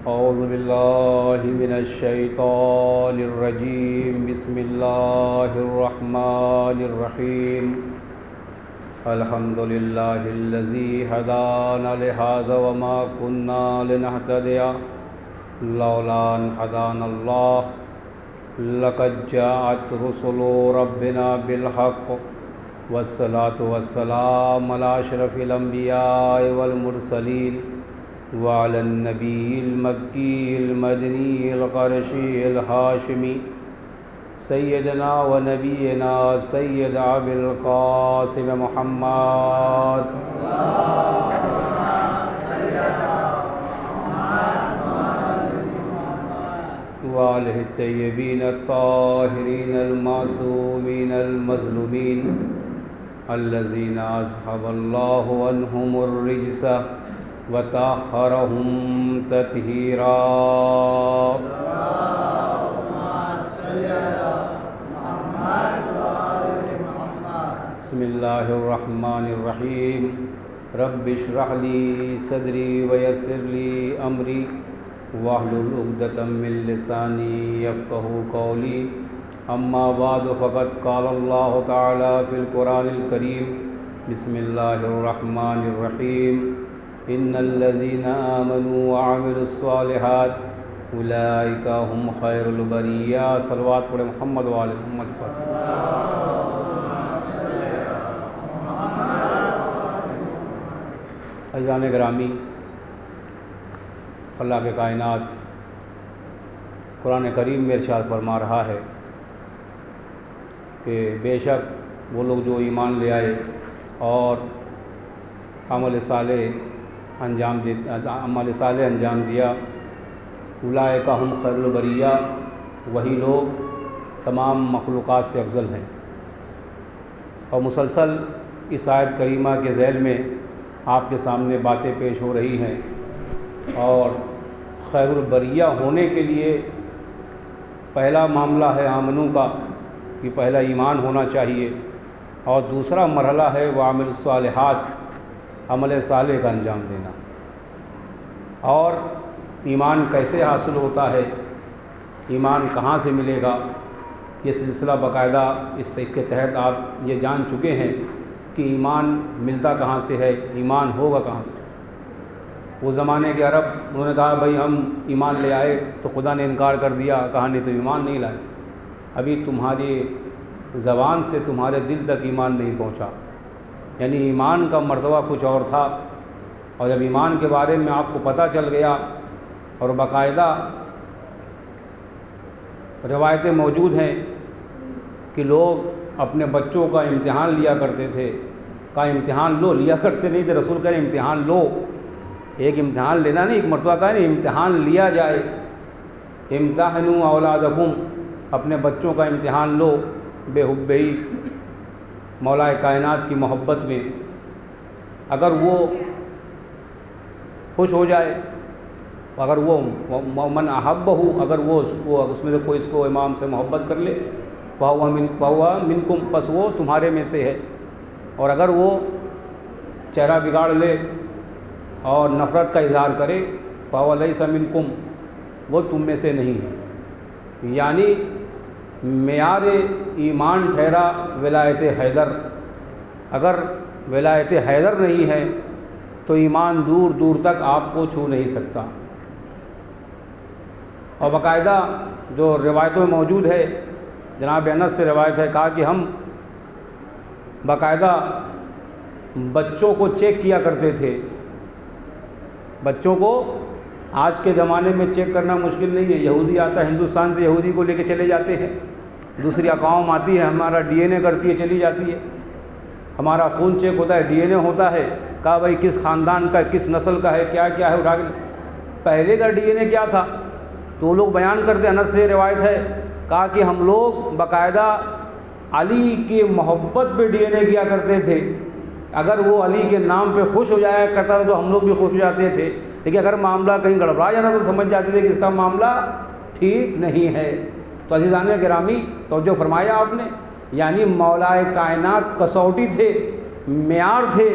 اعوذ باللہ من الشیطان الرجیم بسم اللہ الرحمن الرحیم الحمد للہ الذی ہدانا لہذا وما كنا لنہتدی لولا ان ہدانا اللہ لقد جاءت رسل ربنا بالحق والصلاة والسلام علی اشرف الانبیاء والمرسلین وعلى النبي المكي المدني القرشي الهاشمي سيدنا ونبينا سيد أبي القاسم محمد وآله الطيبين الطاهرين المعصومين المظلومين الذين أذهب الله عنهم الرجس وطهرهم تطهيرا بسم الله الرحمن الرحيم رب اشرح لي صدري ويسر لي أمري واحلل عقدة من لساني يفقهوا قولي أما بعد فقد قال الله تعالى في القرآن الكريم بسم الله الرحمن الرحيم ان الذين آمنوا وعملوا الصالحات اولئک هم خیر البریہ۔ صلوات پڑھیں محمد وآل محمد پر۔ عزیزان گرامی، اللہ کے کائنات قرآن کریم میں ارشاد فرما رہا ہے کہ بے شک وہ لوگ جو ایمان لے آئے اور عمل صالح انجام دیا، اولئک ہم خیر البریہ، وہی لوگ تمام مخلوقات سے افضل ہیں۔ اور مسلسل اس آیت کریمہ کے ذیل میں آپ کے سامنے باتیں پیش ہو رہی ہیں، اور خیر البریہ ہونے کے لیے پہلا معاملہ ہے آمنو کا، کہ پہلا ایمان ہونا چاہیے، اور دوسرا مرحلہ ہے وعمل الصالحات، عمل صالح کا انجام دینا۔ اور ایمان کیسے حاصل ہوتا ہے، ایمان کہاں سے ملے گا، یہ سلسلہ باقاعدہ اس کے تحت آپ یہ جان چکے ہیں کہ ایمان ملتا کہاں سے ہے، ایمان ہوگا کہاں سے۔ وہ زمانے کے عرب، انہوں نے کہا بھائی ہم ایمان لے آئے تو خدا نے انکار کر دیا، کہا نہیں تو ایمان نہیں لائے، ابھی تمہاری زبان سے تمہارے دل تک ایمان نہیں پہنچا۔ یعنی ایمان کا مرتبہ کچھ اور تھا، اور جب ایمان کے بارے میں آپ کو پتہ چل گیا، اور باقاعدہ روایتیں موجود ہیں کہ لوگ اپنے بچوں کا امتحان لیا کرتے تھے، کا امتحان لو، لیا کرتے نہیں تھے، رسول کہہ رہے امتحان لو، ایک امتحان لینا نہیں، ایک مرتبہ کہا نہیں امتحان لیا جائے۔ امتحنوا اولادکم، اپنے بچوں کا امتحان لو بے حبہی، مولا کائنات کی محبت میں، اگر وہ خوش ہو جائے، اگر وہ من احبہ، اگر وہ اس میں سے کوئی اس کو امام سے محبت کر لے، فہو منکم، پس وہ تمہارے میں سے ہے، اور اگر وہ چہرہ بگاڑ لے اور نفرت کا اظہار کرے، فہو لیس منکم، وہ تم میں سے نہیں ہے۔ یعنی معیار ایمان ٹھہرا ولایت حیدر، اگر ولایت حیدر نہیں ہے تو ایمان دور دور تک آپ کو چھو نہیں سکتا۔ اور باقاعدہ جو روایتوں میں موجود ہے، جناب انس سے روایت ہے، کہا کہ ہم باقاعدہ بچوں کو چیک کیا کرتے تھے۔ بچوں کو آج کے زمانے میں چیک کرنا مشکل نہیں ہے، یہودی آتا ہے ہندوستان سے، یہودی کو لے کے چلے جاتے ہیں، دوسری اقوام آتی ہے، ہمارا ڈی این اے کرتی ہے، چلی جاتی ہے، ہمارا خون چیک ہوتا ہے، ڈی این اے ہوتا ہے، کہا بھائی کس خاندان کا، کس نسل کا ہے، کیا کیا ہے، اٹھا کے پہلے کا ڈی این اے کیا تھا، تو وہ لوگ بیان کرتے، انس سے روایت ہے، کہا کہ ہم لوگ باقاعدہ علی کی محبت پہ ڈی این اے کیا کرتے تھے، اگر وہ علی کے نام پہ خوش ہو جایا کرتا تھا تو ہم لوگ بھی خوش ہو جاتے تھے، لیکن اگر معاملہ کہیں گڑبڑا جاتا تو سمجھ جاتے تھے کہ اس کا معاملہ ٹھیک نہیں ہے۔ تو عزیزان گرامی توجہ فرمایا آپ نے، یعنی مولا کائنات کسوٹی تھے، معیار تھے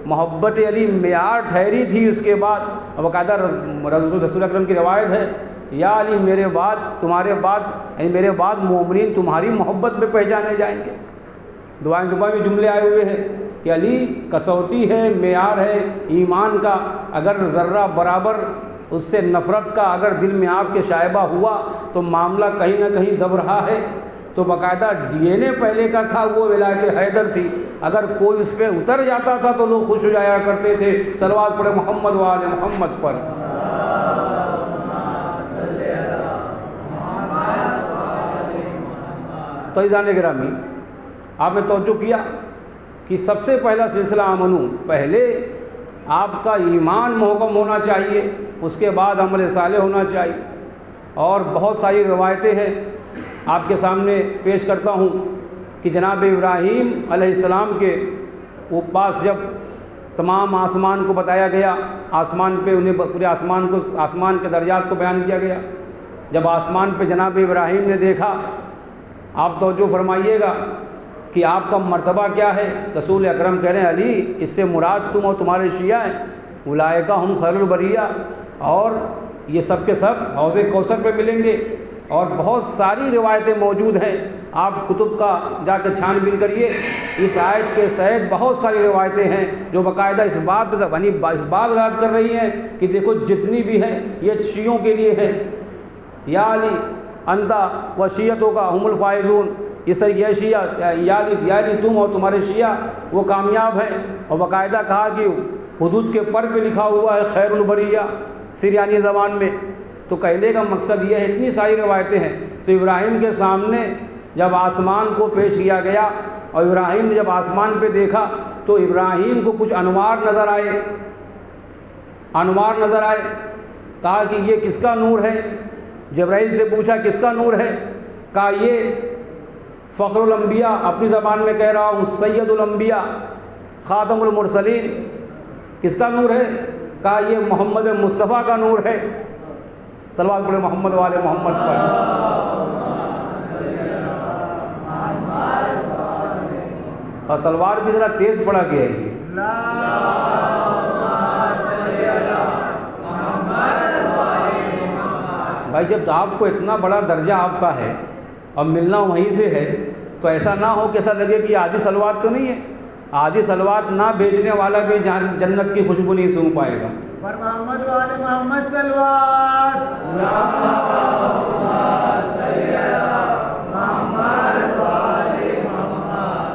محبت علی معیار ٹھہری تھی اس کے بعد باقاعدہ رسول اکرم کی روایت ہے، یا علی میرے بعد تمہارے بعد یعنی میرے بعد مومنین تمہاری محبت میں پہچانے جائیں گے۔ دعائیں دعا میں جملے آئے ہوئے ہیں کہ علی کسوٹی ہے، معیار ہے ایمان کا، اگر ذرہ برابر اس سے نفرت کا اگر دل میں آپ کے شائبہ ہوا تو معاملہ کہیں نہ کہیں دب رہا ہے۔ تو باقاعدہ ڈی این اے پہلے کا تھا، وہ ولایت حیدر تھی، اگر کوئی اس پہ اتر جاتا تھا تو لوگ خوش ہو جایا کرتے تھے۔ صلوات پڑھے محمد و آل محمد پر۔ تو عزیزان گرامی، آپ نے توجہ کیا کہ سب سے پہلا سلسلہ آمنو، پہلے آپ کا ایمان محکم ہونا چاہیے، اس کے بعد عمل صالح ہونا چاہیے۔ اور بہت ساری روایتیں ہیں، آپ کے سامنے پیش کرتا ہوں کہ جناب ابراہیم علیہ السلام کے وہ پاس جب تمام آسمان کو بتایا گیا، آسمان پہ انہیں پورے آسمان کے درجات کو بیان کیا گیا، جب آسمان پہ جناب ابراہیم نے دیکھا، آپ توجہ فرمائیے گا کہ آپ کا مرتبہ کیا ہے۔ رسول اکرم کہہ رہے ہیں علی اس سے مراد تم اور تمہارے شیعہ ہیں، اولئک ہم خیر البریہ، اور یہ سب کے سب حوض کوثر پہ ملیں گے۔ اور بہت ساری روایتیں موجود ہیں، آپ کتب کا جا کے چھان بین کریے، اس آیت کے ساتھ بہت ساری روایتیں ہیں جو باقاعدہ اس بات یاد کر رہی ہیں کہ دیکھو جتنی بھی ہیں یہ شیعوں کے لیے ہے۔ یا علی انتا و شیعتوں کا ہم الفائزون، یہ شیعہ یا علی تم اور تمہارے شیعہ وہ کامیاب ہیں۔ اور باقاعدہ کہا کہ حدود کے پر پہ لکھا ہوا ہے خیر البریہ سریانی زبان میں۔ تو کہنے کا مقصد یہ ہے، اتنی ساری روایتیں ہیں۔ تو ابراہیم کے سامنے جب آسمان کو پیش کیا گیا اور ابراہیم نے جب آسمان پہ دیکھا تو ابراہیم کو کچھ انوار نظر آئے، کہا کہ یہ کس کا نور ہے؟ جبرائیل سے پوچھا کس کا نور ہے؟ کہا یہ فخر الانبیاء، اپنی زبان میں کہہ رہا ہوں سید الانبیاء خاتم المرسلین، کس کا نور ہے؟ کہا یہ محمد مصطفیٰ کا نور ہے۔ صلوات پڑھے محمد و آل محمد پر۔ اور سلوار بھی ذرا تیز پڑھا گیا ہے۔ بھائی جب آپ کو اتنا بڑا درجہ آپ کا ہے اور ملنا وہیں سے ہے تو ایسا نہ ہو کہ ایسا لگے کہ آدھی سلوات تو نہیں ہے۔ آدھی سلوات نہ بیچنے والا بھی جنت کی خوشبو نہیں سونگھ پائے گا۔ پر محمد و آل محمد صلوات۔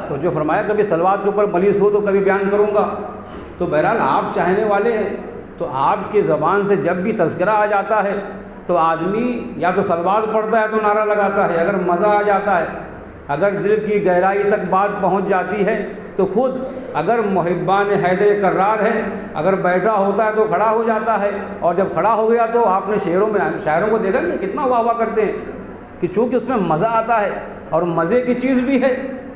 تو جو فرمایا کبھی سلوات کے اوپر ملیس ہو تو کبھی بیان کروں گا۔ تو بہرحال آپ چاہنے والے ہیں تو آپ کی زبان سے جب بھی تذکرہ آ جاتا ہے تو آدمی یا تو سلوات پڑھتا ہے تو نعرہ لگاتا ہے، اگر مزہ آ جاتا ہے، اگر دل کی گہرائی تک بات پہنچ جاتی ہے تو خود اگر محبان حیدر کرار ہے، اگر بیٹھا ہوتا ہے تو کھڑا ہو جاتا ہے، اور جب کھڑا ہو گیا تو آپ نے شاعروں کو دیکھا نہیں کتنا واہ واہ کرتے ہیں کہ چونکہ اس میں مزہ آتا ہے، اور مزے کی چیز بھی ہے،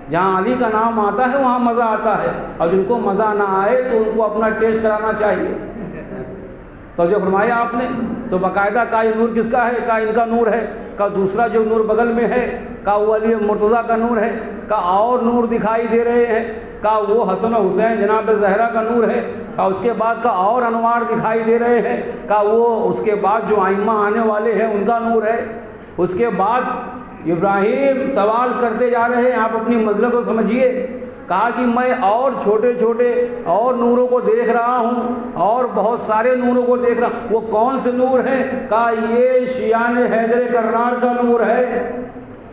جہاں علی کا نام آتا ہے وہاں مزہ آتا ہے، اور جن کو مزہ نہ آئے تو ان کو اپنا ٹیسٹ کرانا چاہیے۔ تو جو فرمایا آپ نے تو باقاعدہ کہا یہ نور کس کا ہے؟ کہا ان کا نور ہے۔ کہا دوسرا جو نور بغل میں ہے، کہا وہ علی مرتضیٰ کا نور ہے۔ کہا اور نور دکھائی دے رہے ہیں، کہا وہ حسن و حسین جناب زہرا کا نور ہے۔ کہا اس کے بعد کا اور انوار دکھائی دے رہے ہیں، کہا وہ اس کے بعد جو ائمہ آنے والے ہیں ان کا نور ہے۔ اس کے بعد ابراہیم سوال کرتے جا رہے ہیں، آپ اپنی منزل کو سمجھیے۔ کہا کہ میں اور چھوٹے چھوٹے اور نوروں کو دیکھ رہا ہوں، اور بہت سارے نوروں کو دیکھ رہا ہوں، وہ کون سے نور ہیں؟ کہا یہ شیعان حیدر کرار کا نور ہے۔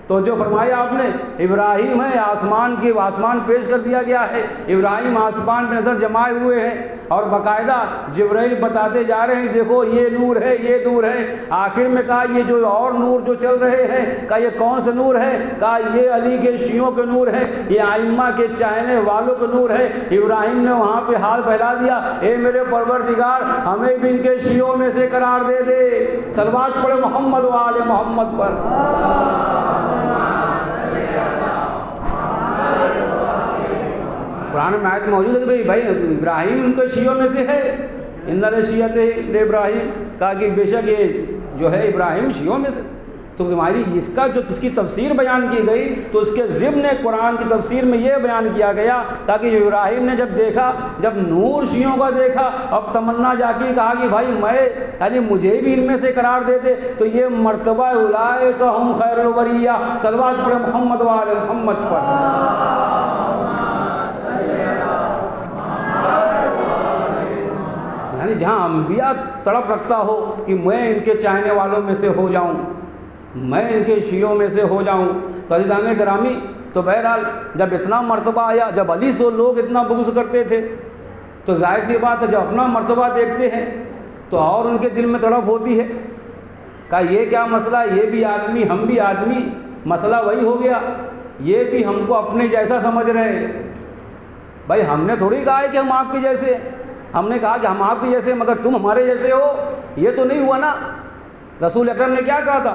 تو جو فرمایا آپ نے ابراہیم ہے، آسمان پیش کر دیا گیا ہے، ابراہیم آسمان پہ نظر جمائے ہوئے ہیں، اور باقاعدہ جبرائیل بتاتے جا رہے ہیں دیکھو یہ نور ہے، یہ نور ہے۔ آخر میں کہا یہ جو اور نور جو چل رہے ہیں، کہا یہ کون سے نور ہے؟ کہا یہ علی کے شیعوں کے نور ہے، یہ ائمہ کے چاہنے والوں کے نور ہے۔ ابراہیم نے وہاں پہ ہاتھ پھیلا دیا، اے میرے پروردگار ہمیں بھی ان کے شیعوں میں سے قرار دے دے۔ صلوات پڑھے محمد و آل محمد پر۔ قرآن میں آیت موجود ہے کہ بھائی ابراہیم ان کے شیعوں میں سے ہے، ان شیعت ابراہیم، کہا کہ بے شک یہ جو ہے ابراہیم شیعوں میں سے۔ تو تو ہماری اس کا جو اس کی تفسیر بیان کی گئی تو اس کے ضمن قرآن کی تفسیر میں یہ بیان کیا گیا تاکہ ابراہیم نے جب دیکھا، جب نور شیعوں کا دیکھا، اب تمنا جا کے کہا کہ بھائی میں یعنی مجھے بھی ان میں سے قرار دیتے، تو یہ مرتبہ اولئک ہم خیر البریہ، صلوات پڑھیں محمد و آل محمد پر۔ یعنی جہاں انبیاء تڑپ رکھتا ہو کہ میں ان کے چاہنے والوں میں سے ہو جاؤں، میں ان کے شیعوں میں سے ہو جاؤں، تو عزیزان گرامی، تو بہرحال جب اتنا مرتبہ آیا، جب علی سے لوگ اتنا بغض کرتے تھے، تو ظاہر سی بات ہے جب اپنا مرتبہ دیکھتے ہیں تو اور ان کے دل میں تڑپ ہوتی ہے۔ کہا یہ کیا مسئلہ، یہ بھی آدمی ہم بھی آدمی، مسئلہ وہی ہو گیا، یہ بھی ہم کو اپنے جیسا سمجھ رہے ہیں۔ بھائی ہم نے تھوڑی کہا ہے کہ ہم آپ کے جیسے، ہم نے کہا کہ ہم آپ کے جیسے مگر تم ہمارے جیسے ہو، یہ تو نہیں ہوا نا۔ رسول اکرم نے کیا کہا تھا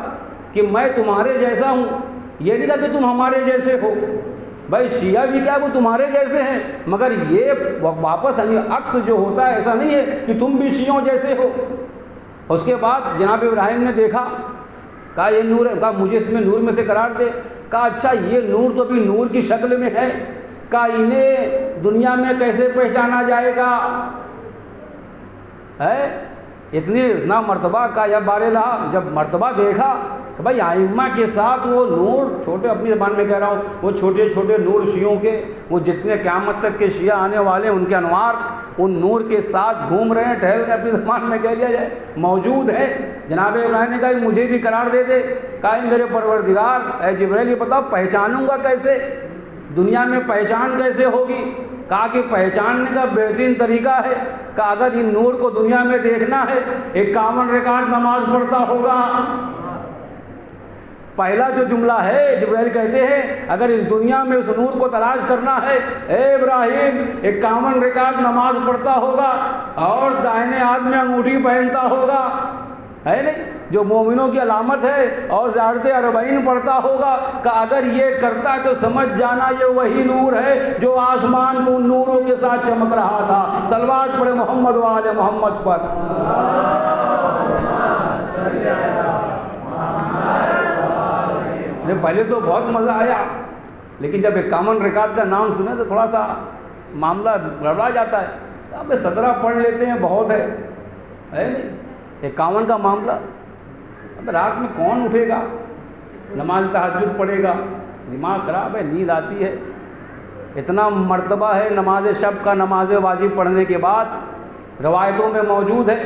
کہ میں تمہارے جیسا ہوں، یہ نہیں کہا کہ تم ہمارے جیسے ہو۔ بھائی شیعہ بھی کیا وہ تمہارے جیسے ہیں، مگر یہ واپس عکس جو ہوتا ہے ایسا نہیں ہے کہ تم بھی شیعوں جیسے ہو۔ اس کے بعد جناب ابراہیم نے دیکھا، کہا یہ نور ہے، کہا مجھے اس میں نور میں سے قرار دے۔ کہا اچھا یہ نور تو بھی نور کی شکل میں ہے، کہا انہیں دنیا میں کیسے پہچانا جائے گا، ہے اتنا مرتبہ کا یا بارے جب مرتبہ دیکھا کہ بھائی ائمہ کے ساتھ وہ نور، چھوٹے اپنی زبان میں کہہ رہا ہوں، وہ چھوٹے چھوٹے نور شیعوں کے، وہ جتنے قیامت تک کے شیعہ آنے والے ان کے انوار ان نور کے ساتھ گھوم رہے ہیں، ٹہل رہے ہیں، اپنی زبان میں کہہ لیا جائے موجود ہے۔ جناب ابراہیم نے کہا مجھے بھی قرار دے دے۔ کہا میرے پروردگار اے جبرائیل یہ بتاؤ پہچانوں گا کیسے، دنیا میں پہچان کیسے ہوگی؟ کہا کہ پہچاننے کا بہترین طریقہ ہے کہ اگر ان نور کو دنیا میں دیکھنا ہے 51 رکعت نماز پڑھتا ہوگا۔ پہلا جو جملہ ہے جبرائیل کہتے ہیں اگر اس دنیا میں اس نور کو تلاش کرنا ہے اے ابراہیم 51 رکعت نماز پڑھتا ہوگا اور دائنے ہاتھ میں انگوٹھی پہنتا ہوگا، ہے نہیں جو مومنوں کی علامت ہے، اور زیارت اربعین پڑھتا ہوگا کہ اگر یہ کرتا ہے تو سمجھ جانا یہ وہی نور ہے جو آسمان کو ان نوروں کے ساتھ چمک رہا تھا۔ صلوات پڑھے محمد و آل محمد پر۔ پہلے تو بہت مزہ آیا، لیکن جب 51 رکعت کا نام سنے تو تھوڑا سا معاملہ گڑبڑا جاتا ہے۔ اب 17 پڑھ لیتے ہیں بہت ہے نہیں 51 کا معاملہ، اب رات میں کون اٹھے گا، نماز تہجد پڑھے گا، دماغ خراب ہے، نیند آتی ہے۔ اتنا مرتبہ ہے نماز شب کا، نماز واجب پڑھنے کے بعد روایتوں میں موجود ہے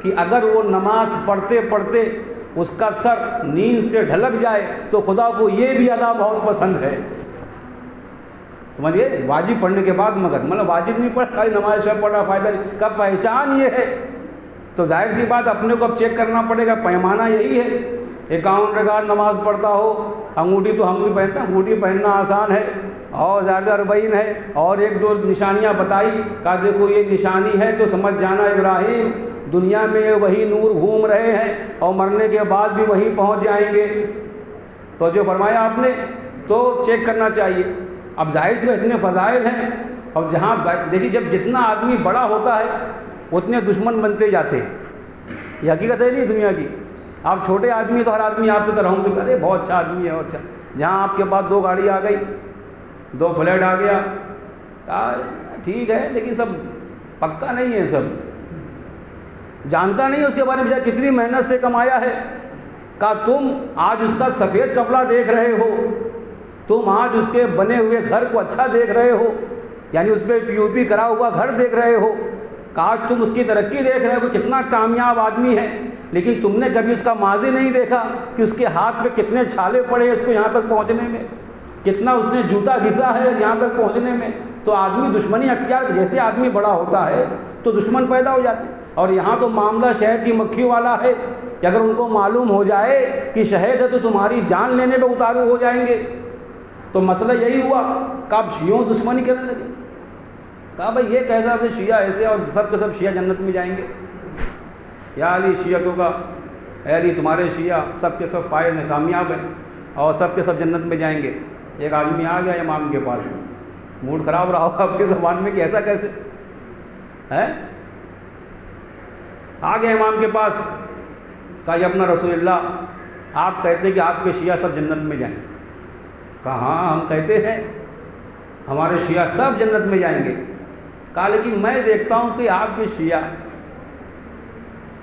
کہ اگر وہ نماز پڑھتے پڑھتے اس کا سر نیند سے ڈھلک جائے تو خدا کو یہ بھی ادا بہت پسند ہے۔ سمجھئے واجب پڑھنے کے بعد، مگر مطلب واجب نہیں پڑھ خالی نماز شب پڑھا فائدہ نہیں، کب پہچان یہ ہے تو ظاہر سی بات اپنے کو اب چیک کرنا پڑے گا، پیمانہ یہی ہے 51 رکعت نماز پڑھتا ہو، انگوٹھی تو ہم بھی پہنتے ہیں، انگوٹھی پہننا آسان ہے، اور زیادہ اربعین ہے، اور 1-2 نشانیاں بتائی، کہا دیکھو یہ نشانی ہے تو سمجھ جانا ابراہیم دنیا میں وہی نور گھوم رہے ہیں اور مرنے کے بعد بھی وہیں پہنچ جائیں گے۔ تو جو فرمایا آپ نے تو چیک کرنا چاہیے۔ اب ظاہر سے اتنے فضائل ہیں، اور جہاں دیکھیے جب جتنا آدمی بڑا ہوتا ہے اتنے دشمن بنتے جاتے ہیں، یہ حقیقت ہے نہیں دنیا کی۔ آپ چھوٹے آدمی تو ہر آدمی آپ سے ترحم سے ارے بہت اچھا آدمی ہے، اور اچھا، جہاں آپ کے پاس 2 گاڑی آ گئی، 2 فلیٹ آ گیا، کہا ٹھیک ہے لیکن سب پکا نہیں ہے، سب جانتا نہیں اس کے بارے میں کتنی محنت سے کمایا ہے۔ کہا تم آج اس کا سفید کپڑا دیکھ رہے ہو، تم آج اس کے بنے ہوئے گھر کو اچھا دیکھ رہے ہو، یعنی اس پہ پی او پی کرا ہوا گھر دیکھ رہے ہو، کاش تم اس کی ترقی دیکھ رہے ہو کتنا کامیاب آدمی ہے، لیکن تم نے کبھی اس کا ماضی نہیں دیکھا کہ اس کے ہاتھ پہ کتنے چھالے پڑے اس کو یہاں تک پہنچنے میں، کتنا اس نے جوتا گھسا ہے یہاں تک پہنچنے میں۔ تو آدمی دشمنی اختیار، جیسے آدمی بڑا ہوتا ہے تو دشمن پیدا ہو جاتے ہیں، اور یہاں تو معاملہ شہد کی مکھی والا ہے کہ اگر ان کو معلوم ہو جائے کہ شہد ہے تو تمہاری جان لینے پہ اتارو ہو جائیں گے۔ تو مسئلہ یہی ہوا کہ اب شیعوں دشمنی کرنے لگے، کہا بھائی یہ کیسا ہے شیعہ ایسے اور سب کے سب شیعہ جنت میں جائیں گے، یا علی شیعتوں کا، اے علی تمہارے شیعہ سب کے سب فائز ہیں، کامیاب ہیں، اور سب کے سب جنت میں جائیں گے۔ ایک آدمی آ گیا امام کے پاس، موڈ خراب رہا ہوگا آپ کی زبان میں کہ ایسا کیسے ہے، آ گیا امام کے پاس، کہا یہ اپنا رسول اللہ آپ کہتے ہیں کہ آپ کے شیعہ سب جنت میں جائیں. کہا ہاں ہم کہتے ہیں ہمارے شیعہ سب جنت میں جائیں گے. کہا لیکن میں دیکھتا ہوں کہ آپ کے شیعہ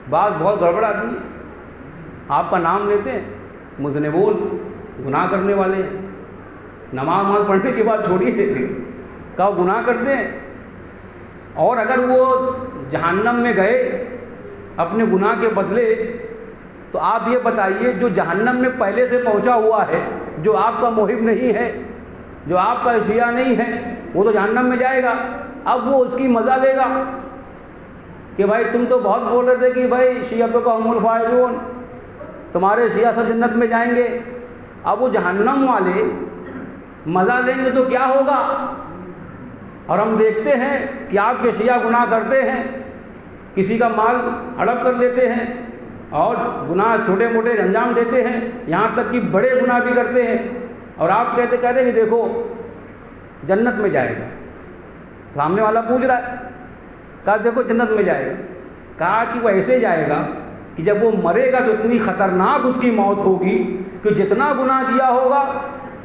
بعض بہت گڑبڑ آدمی ہیں. آپ کا نام لیتے ہیں مذنبون، گناہ کرنے والے ہیں. نماز پڑھنے کے بعد چھوڑی دیتے ہیں. کہا گناہ کرتے ہیں، اور اگر وہ جہنم میں گئے اپنے گناہ کے بدلے تو آپ یہ بتائیے جو جہنم میں پہلے سے پہنچا ہوا ہے، جو آپ کا محب نہیں ہے، جو آپ کا شیعہ نہیں ہے، وہ تو جہنم میں جائے گا. اب وہ اس کی مزہ لے گا کہ بھائی تم تو بہت بول رہے تھے کہ بھائی شیعتوں کا ہم الفائزون، تمہارے شیعہ سب جنت میں جائیں گے. اب وہ جہنم والے مزہ لیں گے تو کیا ہوگا؟ اور ہم دیکھتے ہیں کہ آپ کے شیعہ گناہ کرتے ہیں، کسی کا مال ہڑپ کر لیتے ہیں اور گناہ چھوٹے موٹے انجام دیتے ہیں، یہاں تک کہ بڑے گناہ بھی کرتے ہیں، اور آپ کہتے ہیں کہ دیکھو جنت میں جائے گا. سامنے والا پوچھ رہا ہے، کہا دیکھو جنت میں جائے گا. کہا کہ وہ ایسے جائے گا کہ جب وہ مرے گا تو اتنی خطرناک اس کی موت ہوگی کہ جتنا گناہ کیا ہوگا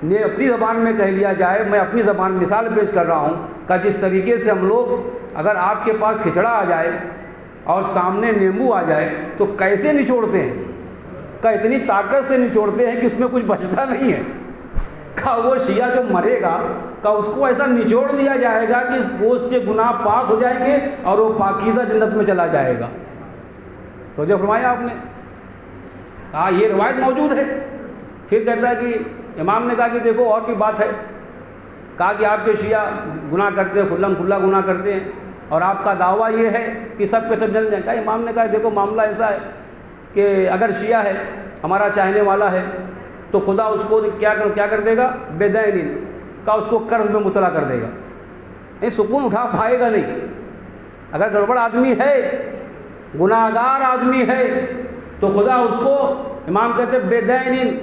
نے اپنی زبان میں کہہ لیا جائے. میں اپنی زبان مثال پیش کر رہا ہوں کہ جس طریقے سے ہم لوگ اگر آپ کے پاس کھچڑا آ جائے اور سامنے نیمبو آ جائے تو کیسے نچوڑتے ہیں، کہ اتنی طاقت سے نچوڑتے ہیں کہ اس میں کچھ بچتا نہیں ہے. کہ وہ شیعہ جو مرے گا کہ اس کو ایسا نچوڑ دیا جائے گا کہ وہ اس کے گناہ پاک ہو جائیں گے اور وہ پاکیزہ جنت میں چلا جائے گا. تو جو فرمایا آپ نے، کہا یہ روایت موجود ہے. پھر کہتا ہے کہ امام نے کہا کہ دیکھو اور بھی بات ہے. کہا کہ آپ کے شیعہ گناہ کرتے ہیں، کھلم کھلا گناہ کرتے ہیں، اور آپ کا دعویٰ یہ ہے کہ سب کے سب جنت جائیں. کہا امام نے کہا دیکھو معاملہ ایسا ہے کہ اگر شیعہ ہے، ہمارا چاہنے والا ہے، تو خدا اس کو کیا کر دے گا؟ بے دین، کا اس کو قرض میں مبتلا کر دے گا. نہیں سکون اٹھا پائے گا نہیں. اگر گڑبڑ آدمی ہے، گناہ گار آدمی ہے، تو خدا اس کو، امام کہتے ہیں بے دین،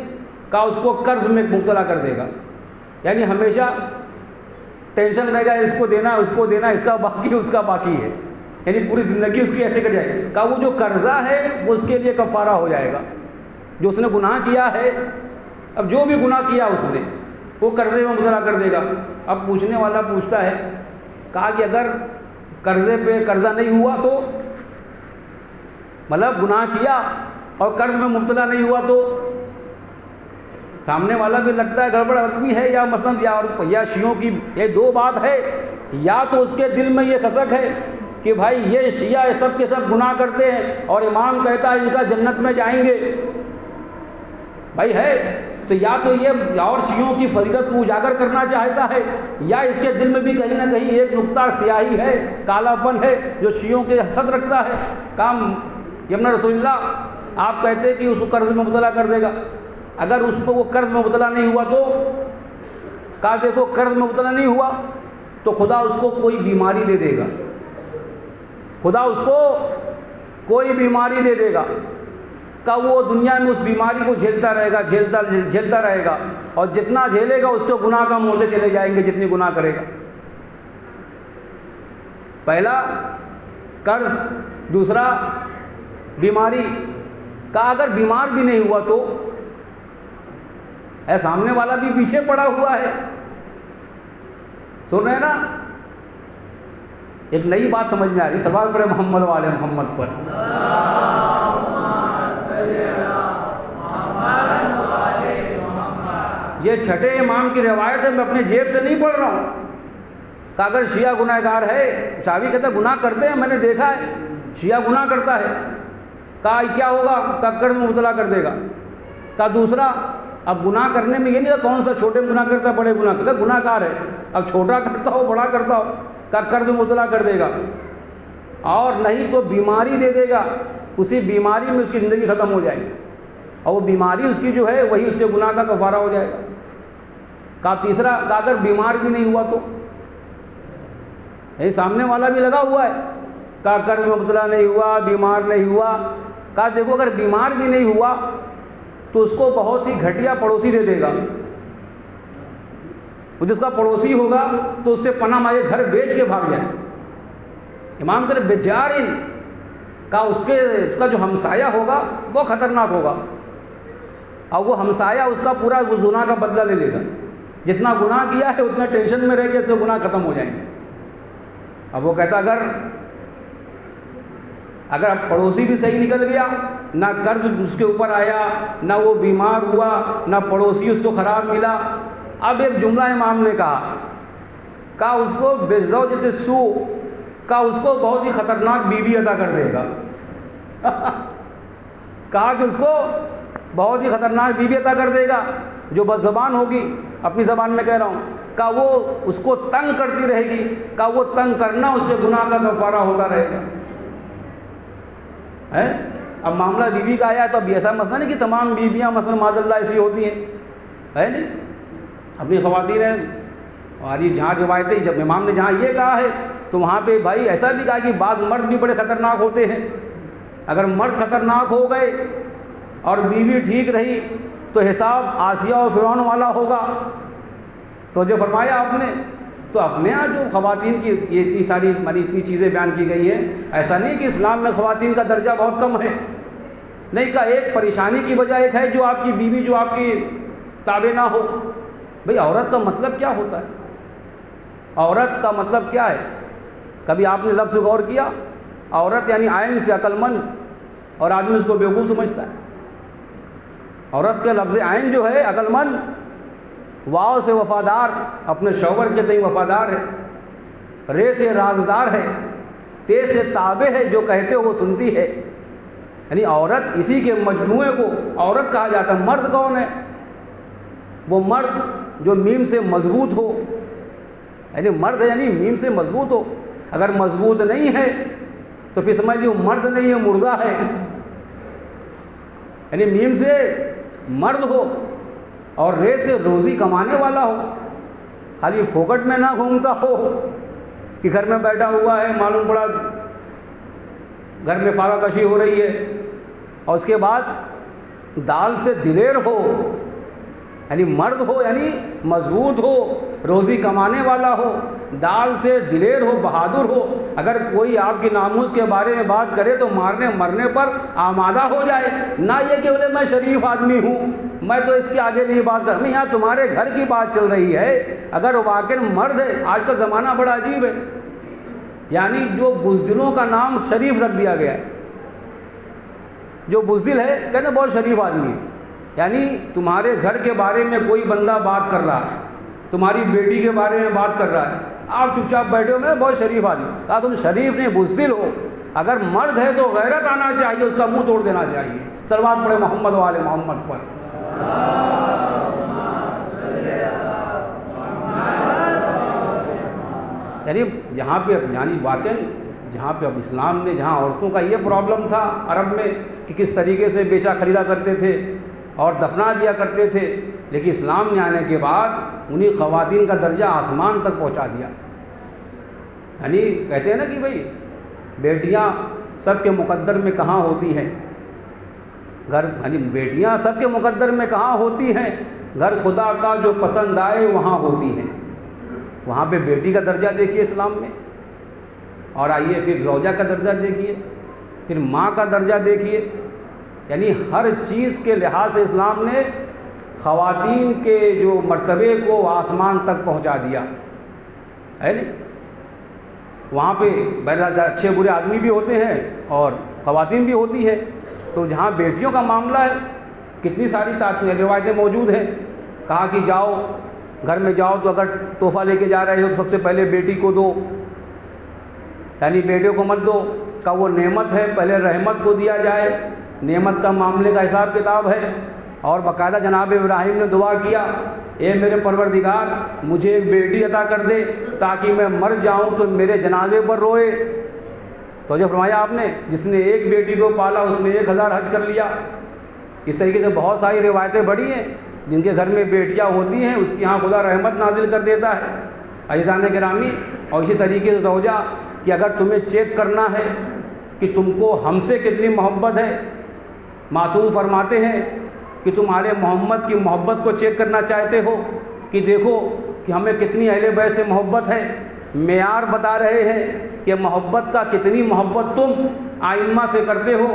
کا اس کو قرض میں مبتلا کر دے گا. یعنی ہمیشہ ٹینشن رہے گا، اس کو دینا، اس کو دینا، اس کا باقی اس کا باقی ہے. یعنی پوری زندگی اس کی ایسے کٹ جائے گی. کہا وہ جو قرضہ ہے وہ اس کے لیے کفارہ ہو جائے گا. جو اس نے گناہ کیا ہے، اب جو بھی گناہ کیا اس نے وہ قرضے میں مبتلا کر دے گا. اب پوچھنے والا پوچھتا ہے، کہا کہ اگر قرضے پہ قرضہ نہیں ہوا تو، مطلب گناہ کیا اور قرض میں مبتلا نہیں ہوا تو؟ سامنے والا بھی لگتا ہے گڑبڑ آدمی ہے، یا مثلاً یا شیعوں کی یہ دو بات ہے. یا تو اس کے دل میں یہ کھسک ہے کہ بھائی یہ شیعہ سب کے سب گناہ کرتے ہیں اور امام کہتا ہے ان کا جنت میں جائیں گے، بھائی ہے تو یا تو یہ اور شیعوں کی فضیلت کو اجاگر کرنا چاہتا ہے، یا اس کے دل میں بھی کہیں نہ کہیں ایک نقطہ سیاہی ہے، کالا پن ہے جو شیعوں کے حسد رکھتا ہے. کام یمن رسول اللہ آپ کہتے ہیں کہ اس کو قرض میں مبتلا کر دے گا. اگر اس کو وہ قرض میں مبتلا نہیں ہوا تو؟ کہا دیکھو قرض میں مبتلا نہیں ہوا تو خدا اس کو کوئی بیماری دے دے گا. خدا اس کو کوئی بیماری دے دے گا کہ وہ دنیا میں اس بیماری کو جھیلتا رہے گا، جھیلتا رہے گا، اور جتنا جھیلے گا اس کے گناہ کم ہوتے چلے جائیں گے جتنی گناہ کرے گا. پہلا قرض، دوسرا بیماری. کہا اگر بیمار بھی نہیں ہوا تو؟ اے سامنے والا بھی پیچھے پڑا ہوا ہے. سن رہے ہیں نا؟ ایک نئی بات سمجھ میں آ رہی. سوال پڑے محمد والے محمد پر. یہ چھٹے امام کی روایت ہے، میں اپنے جیب سے نہیں پڑھ رہا ہوں. کہ اگر شیعہ گناہ گار ہے، شاوی کہتا ہے گناہ کرتے ہیں، میں نے دیکھا ہے شیعہ گناہ کرتا ہے. کہا کیا ہوگا؟ کہ قرض میں مبتلا کر دے گا. کہا دوسرا، اب گناہ کرنے میں یہ نہیں کون سا چھوٹے گناہ کرتا ہے بڑے گناہ کرتا ہے، گناہ کار ہے، اب چھوٹا کرتا ہو بڑا کرتا ہو. کہا قرض میں مبتلا کر دے گا، اور نہیں تو بیماری دے دے گا، اسی بیماری میں اس کی زندگی ختم ہو جائے گی، اور وہ بیماری اس کی جو ہے وہی اس کے گناہ کا کفارہ ہو جائے گا. کہا تیسرا، کہا اگر بیمار بھی نہیں ہوا تو؟ یہ سامنے والا بھی لگا ہوا ہے. کہا قرض میں مبتلا نہیں ہوا، بیمار نہیں ہوا. کہا دیکھو اگر بیمار بھی نہیں ہوا تو اس کو بہت ہی گھٹیا پڑوسی دے دے گا. وہ جس کا پڑوسی ہوگا تو اس سے پناہ مانگے، گھر بیچ کے بھاگ جائے. امام کہتے بیچارین کا اس کا جو ہمسایہ ہوگا وہ خطرناک ہوگا. اور وہ ہمسایہ اس کا پورا اس گناہ کا بدلہ لے لے گا. جتنا گناہ کیا ہے اتنا ٹینشن میں رہ کے اس کے گناہ ختم ہو جائیں گے. اب وہ کہتا اگر پڑوسی بھی صحیح نکل گیا, نہ قرض اس کے اوپر آیا, نہ وہ بیمار ہوا, نہ پڑوسی اس کو خراب ملا. اب ایک جملہ امام نے کہا اس کو بزوجۃ السوء, اس کو بہت ہی خطرناک بیوی عطا کر دے گا. کہا کہ اس کو بہت ہی خطرناک بیوی عطا کر دے گا جو بد زبان ہوگی, اپنی زبان میں کہہ رہا ہوں. کہا وہ اس کو تنگ کرتی رہے گی, کہا وہ تنگ کرنا اس کے گناہ کا کفارہ ہوتا رہے گا. اب معاملہ بیوی کا آیا ہے تو اب ایسا مسئلہ نہیں کہ تمام بیویاں مثلا معاذ اللہ ایسی ہوتی ہیں, ہے نہیں. اپنی خواتین ہیں, اور یہ جہاں روایتیں جب امام نے جہاں یہ کہا ہے تو وہاں پہ بھائی ایسا بھی کہا کہ بعض مرد بھی بڑے خطرناک ہوتے ہیں. اگر مرد خطرناک ہو گئے اور بیوی ٹھیک رہی تو حساب آسیہ اور فرعون والا ہوگا. تو جو فرمایا آپ نے, تو اپنے یہاں جو خواتین کی یہ اتنی ساری اتنی چیزیں بیان کی گئی ہیں, ایسا نہیں کہ اسلام میں خواتین کا درجہ بہت کم ہے. نہیں, کہا ایک پریشانی کی وجہ ایک ہے جو آپ کی بیوی جو آپ کی تابع نہ ہو. بھئی عورت کا مطلب کیا ہوتا ہے؟ عورت کا مطلب کیا ہے؟ کبھی آپ نے لفظ غور کیا؟ عورت یعنی عین سے عقل مند, اور آدمی اس کو بیوقوف سمجھتا ہے. عورت کا لفظ عین جو ہے عقل مند, واو سے وفادار, اپنے شوہر کے تئیں وفادار ہے, رے سے رازدار ہے, تے سے تابع ہے, جو کہتے ہو وہ سنتی ہے. یعنی عورت اسی کے مجموعے کو عورت کہا جاتا ہے. مرد کون ہے؟ وہ مرد جو میم سے مضبوط ہو, یعنی مرد ہے یعنی میم سے مضبوط ہو. اگر مضبوط نہیں ہے تو پھر سمجھ لیجیے مرد نہیں ہے, مردہ ہے. یعنی میم سے مرد ہو اور رے سے روزی کمانے والا ہو, خالی پھوکٹ میں نہ گھومتا ہو کہ گھر میں بیٹھا ہوا ہے, معلوم پڑا گھر میں فاقہ کشی ہو رہی ہے. اور اس کے بعد دال سے دلیر ہو, یعنی مرد ہو یعنی مضبوط ہو, روزی کمانے والا ہو, دال سے دلیر ہو, بہادر ہو. اگر کوئی آپ کی ناموس کے بارے میں بات کرے تو مارنے مرنے پر آمادہ ہو جائے. نہ یہ کہ بولے میں شریف آدمی ہوں, میں تو اس کے آگے نہیں بات کر. نہیں, یہاں تمہارے گھر کی بات چل رہی ہے. اگر واقعی مرد ہے, آج کا زمانہ بڑا عجیب ہے, یعنی جو بزدلوں کا نام شریف رکھ دیا گیا ہے. جو بزدل ہے کہتے ہیں بہت شریف آدمی ہے. یعنی تمہارے گھر کے بارے میں کوئی بندہ بات کر رہا ہے, تمہاری بیٹی کے بارے میں بات کر رہا ہے, آپ چپ چاپ بیٹھے ہو, میں بہت شریف آدمی. کہا تم شریف نہیں بزدل ہو. اگر مرد ہے تو غیرت آنا چاہیے, اس کا منہ توڑ دینا چاہیے. صلوات پڑھے محمد و آل محمد پر. یعنی جہاں پہ یعنی واقعی جہاں پہ اب اسلام نے جہاں عورتوں کا یہ پرابلم تھا عرب میں کہ کس طریقے سے بیچا خریدا کرتے تھے اور دفنا دیا کرتے تھے, لیکن اسلام نے آنے کے بعد انہی خواتین کا درجہ آسمان تک پہنچا دیا. یعنی کہتے ہیں نا کہ بھئی بیٹیاں سب کے مقدر میں کہاں ہوتی ہیں, گھر یعنی بیٹیاں سب کے مقدر میں کہاں ہوتی ہیں, گھر خدا کا جو پسند آئے وہاں ہوتی ہیں. وہاں پہ بیٹی کا درجہ دیکھیے اسلام میں, اور آئیے پھر زوجہ کا درجہ دیکھیے, پھر ماں کا درجہ دیکھیے. یعنی ہر چیز کے لحاظ سے اسلام نے خواتین کے جو مرتبے کو آسمان تک پہنچا دیا ہے. نہیں, وہاں پہ بہرحال اچھے برے آدمی بھی ہوتے ہیں اور خواتین بھی ہوتی ہے. تو جہاں بیٹیوں کا معاملہ ہے کتنی ساری روایتیں موجود ہیں. کہا کہ جاؤ گھر میں جاؤ تو اگر تحفہ لے کے جا رہے ہو تو سب سے پہلے بیٹی کو دو, یعنی بیٹے کو مت دو. کہ وہ نعمت ہے, پہلے رحمت کو دیا جائے. نعمت کا معاملے کا حساب کتاب ہے. اور باقاعدہ جناب ابراہیم نے دعا کیا, اے میرے پروردگار مجھے ایک بیٹی عطا کر دے تاکہ میں مر جاؤں تو میرے جنازے پر روئے. تو جو فرمایا آپ نے, جس نے ایک بیٹی کو پالا اس نے 1000 حج کر لیا. اس طریقے سے بہت ساری روایتیں بڑی ہیں جن کے گھر میں بیٹیاں ہوتی ہیں اس کی یہاں خدا رحمت نازل کر دیتا ہے. عزیزان گرامی, اور اسی طریقے سے زوجہ کہ اگر تمہیں چیک کرنا ہے کہ تم کو ہم سے کتنی محبت ہے, معصوم فرماتے ہیں کہ تمہارے محمد کی محبت کو چیک کرنا چاہتے ہو کہ دیکھو کہ ہمیں کتنی اہل بیت سے محبت ہے. معیار بتا رہے ہیں کہ محبت کا کتنی محبت تم آئمہ سے کرتے ہو,